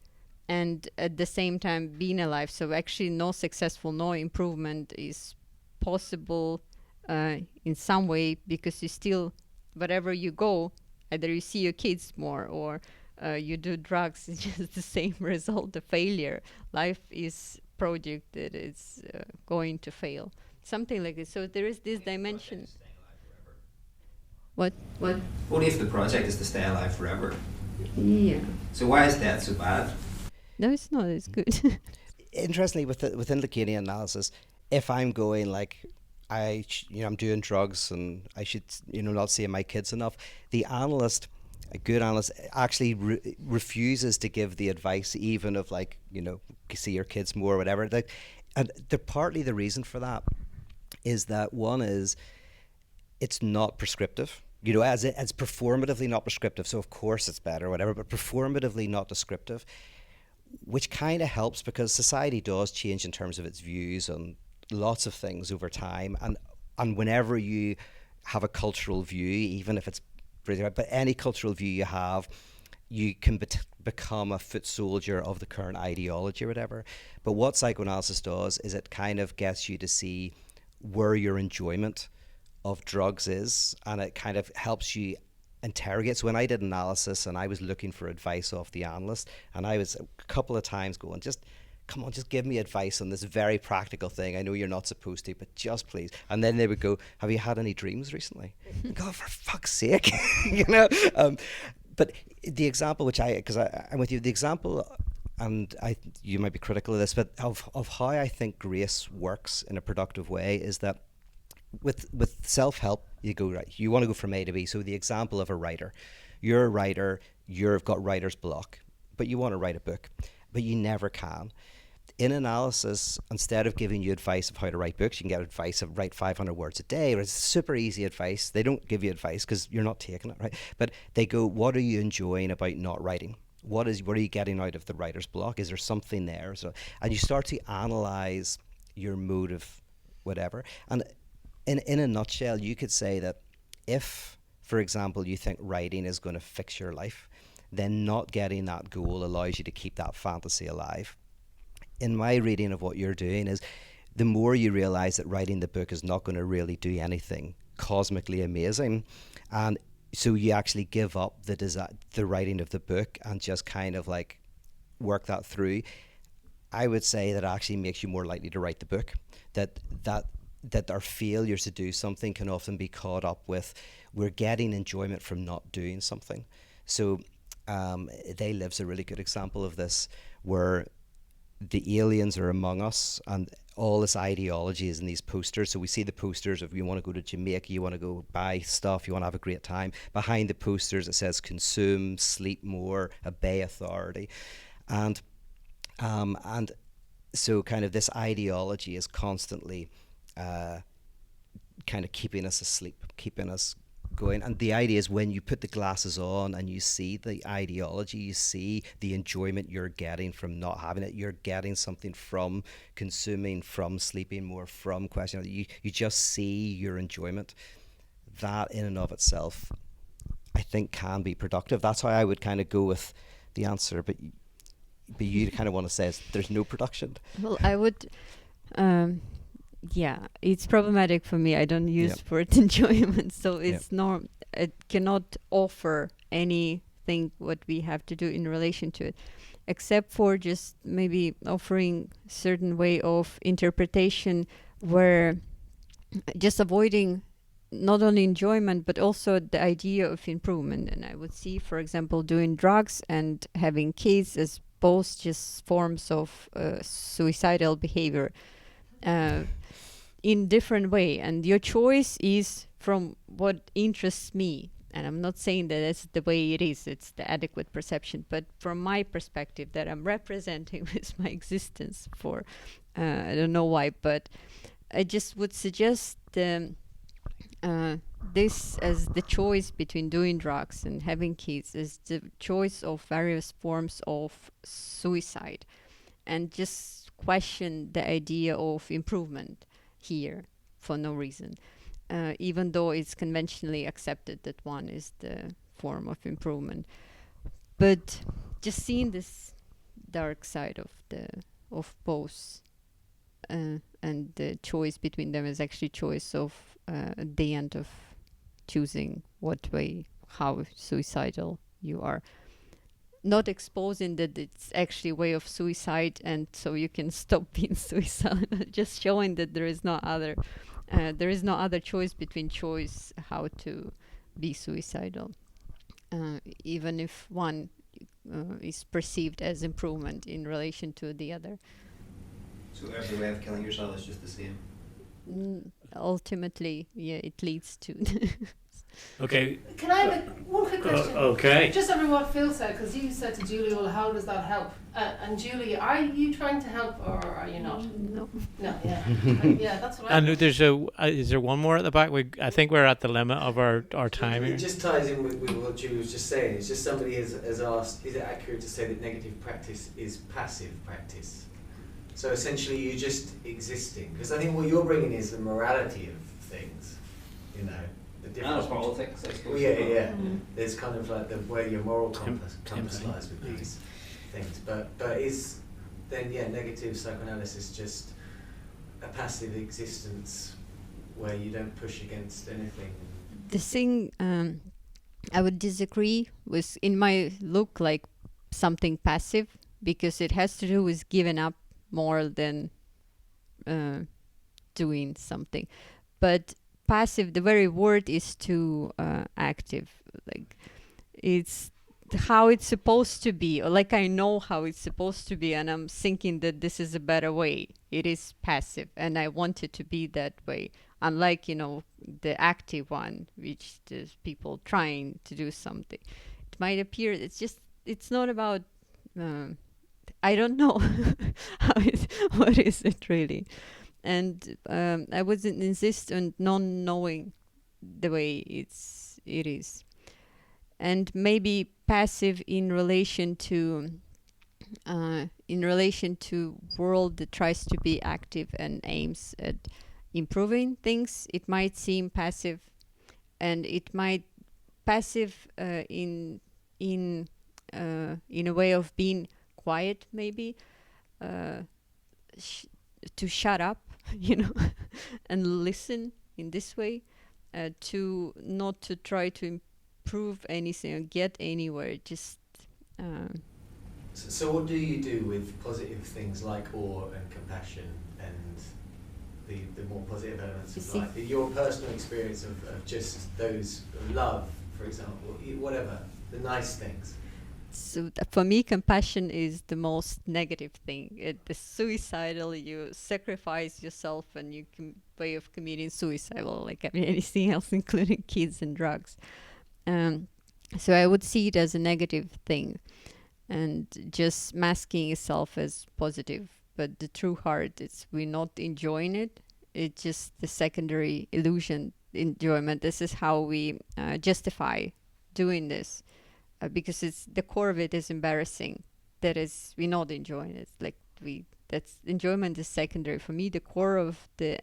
and at the same time being alive. So actually no improvement is possible in some way, because you still, wherever you go, either you see your kids more or you do drugs, it's just the same result, the failure. Life is project that is going to fail. Something like this. So there is this dimension. What? Only if the project is to stay alive forever. Yeah. So why is death so bad? No, it's not. It's good. Interestingly, within Lacanian analysis, if I'm going like I'm doing drugs and I should not see my kids enough, the analyst, a good analyst, actually refuses to give the advice, even of like see your kids more or whatever. Like, and partly the reason for that is that one is it's not prescriptive. As it's performatively not prescriptive. So of course it's better, or whatever, but performatively not descriptive. Which kind of helps, because society does change in terms of its views on lots of things over time, and whenever you have a cultural view, even if it's but any cultural view you have, you can become a foot soldier of the current ideology or whatever. But what psychoanalysis does is it kind of gets you to see where your enjoyment of drugs is, and it kind of helps you interrogate. So when I did analysis and I was looking for advice off the analyst, and I was a couple of times going, just come on, just give me advice on this very practical thing. I know you're not supposed to, but just please. And then they would go, have you had any dreams recently? Go, for fuck's sake. But the example because I'm with you, the example, and you might be critical of this, but of how I think grace works in a productive way is that with self-help, you go, right, you want to go from A to B. So the example of a writer, you're a writer, you've got writer's block, but you want to write a book, but you never can. In analysis, instead of giving you advice of how to write books, you can get advice of write 500 words a day, or it's super easy advice. They don't give you advice because you're not taking it, right? But they go, what are you enjoying about not writing? What are you getting out of the writer's block? Is there something there? And you start to analyze your motive, whatever. And in a nutshell, you could say that if, for example, you think writing is going to fix your life, then not getting that goal allows you to keep that fantasy alive. In my reading of what you're doing is, the more you realize that writing the book is not going to really do anything cosmically amazing, and so you actually give up the writing of the book and just kind of like work that through, I would say that actually makes you more likely to write the book. That our failures to do something can often be caught up with, we're getting enjoyment from not doing something. So They Live's a really good example of this, where the aliens are among us and all this ideology is in these posters. So we see the posters of, you want to go to Jamaica, you want to go buy stuff, you want to have a great time. Behind the posters it says consume, sleep more, obey authority. And so kind of this ideology is constantly kind of keeping us asleep, keeping us going. And the idea is, when you put the glasses on and you see the ideology, you see the enjoyment you're getting from not having it, you're getting something from consuming, from sleeping more, from questioning. You just see your enjoyment. That in and of itself, I think, can be productive. That's how I would kind of go with the answer. But you kind of want to say there's no production. Well, I would... yeah, it's problematic for me. I don't use for it enjoyment, so it's it cannot offer any think what we have to do in relation to it, except for just maybe offering certain way of interpretation where just avoiding not only enjoyment but also the idea of improvement. And I would see, for example, doing drugs and having kids as both just forms of suicidal behavior in different way, and your choice is from what interests me. And I'm not saying that that's the way it is, it's the adequate perception, but from my perspective that I'm representing with my existence for I don't know why, but I just would suggest this as the choice between doing drugs and having kids, is the choice of various forms of suicide, and just question the idea of improvement here for no reason, even though it's conventionally accepted that one is the form of improvement. But just seeing this dark side of both, and the choice between them is actually choice of at the end of choosing what way, how suicidal you are. Not exposing that it's actually a way of suicide, and so you can stop being suicidal. Just showing that there is no other choice between choice how to be suicidal, even if one is perceived as improvement in relation to the other. So every way of killing yourself is just the same? Ultimately, yeah, it leads to Okay. Can I have one quick question? Okay. Just over what Phil said, because you said to Julie, well, how does that help? And Julie, are you trying to help or are you not? No. No, yeah. Yeah, that's what I And there's is there one more at the back? I think we're at the limit of our time It here. just ties in with what Julie was just saying. It's just somebody has asked, is it accurate to say that negative practice is passive practice? So essentially you're just existing. Because I think what you're bringing is the morality of things, you know. The difference. Politics, I suppose. Well, yeah. Mm. There's kind of like the where your moral compass lies with these things. But is then negative psychoanalysis just a passive existence where you don't push against anything? The thing I would disagree with, in my look, like something passive, because it has to do with giving up more than doing something. But passive, the very word is too active. Like it's how it's supposed to be, or like I know how it's supposed to be, and I'm thinking that this is a better way. It is passive, and I want it to be that way. Unlike, the active one, which is people trying to do something. It might appear it's not about. I don't know what is it really, and I wouldn't insist on non-knowing the way it is, and maybe passive in relation to world that tries to be active and aims at improving things. It might seem passive, and it might passive in a way of being quiet, maybe to shut up, and listen in this way, to not to try to improve anything or get anywhere. Just So what do you do with positive things like awe and compassion and the more positive elements of life? Your personal experience of just those, love, for example, whatever, the nice things. So for me, compassion is the most negative thing. The suicidal, you sacrifice yourself and you way of committing suicide, like anything else, including kids and drugs. So I would see it as a negative thing, and just masking itself as positive. But the true heart, we're not enjoying it. It's just the secondary illusion enjoyment. This is how we justify doing this. Because the core of it is embarrassing. That is, we're not enjoying it. That's enjoyment is secondary. For me, the core of the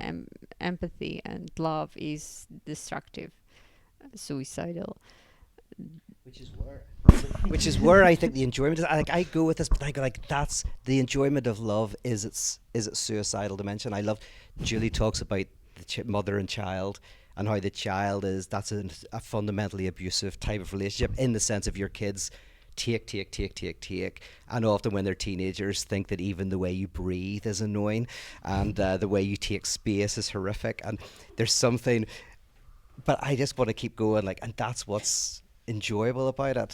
empathy and love is destructive, suicidal. Which is where I think the enjoyment is. I go with this, but I go that's the enjoyment of love. Is its suicidal dimension? I love Julie talks about the mother and child. and how the child is, that's a fundamentally abusive type of relationship, in the sense of your kids take, and often when they're teenagers think that even the way you breathe is annoying, and the way you take space is horrific, and there's something, but I just want to keep going, like, and that's what's enjoyable about it.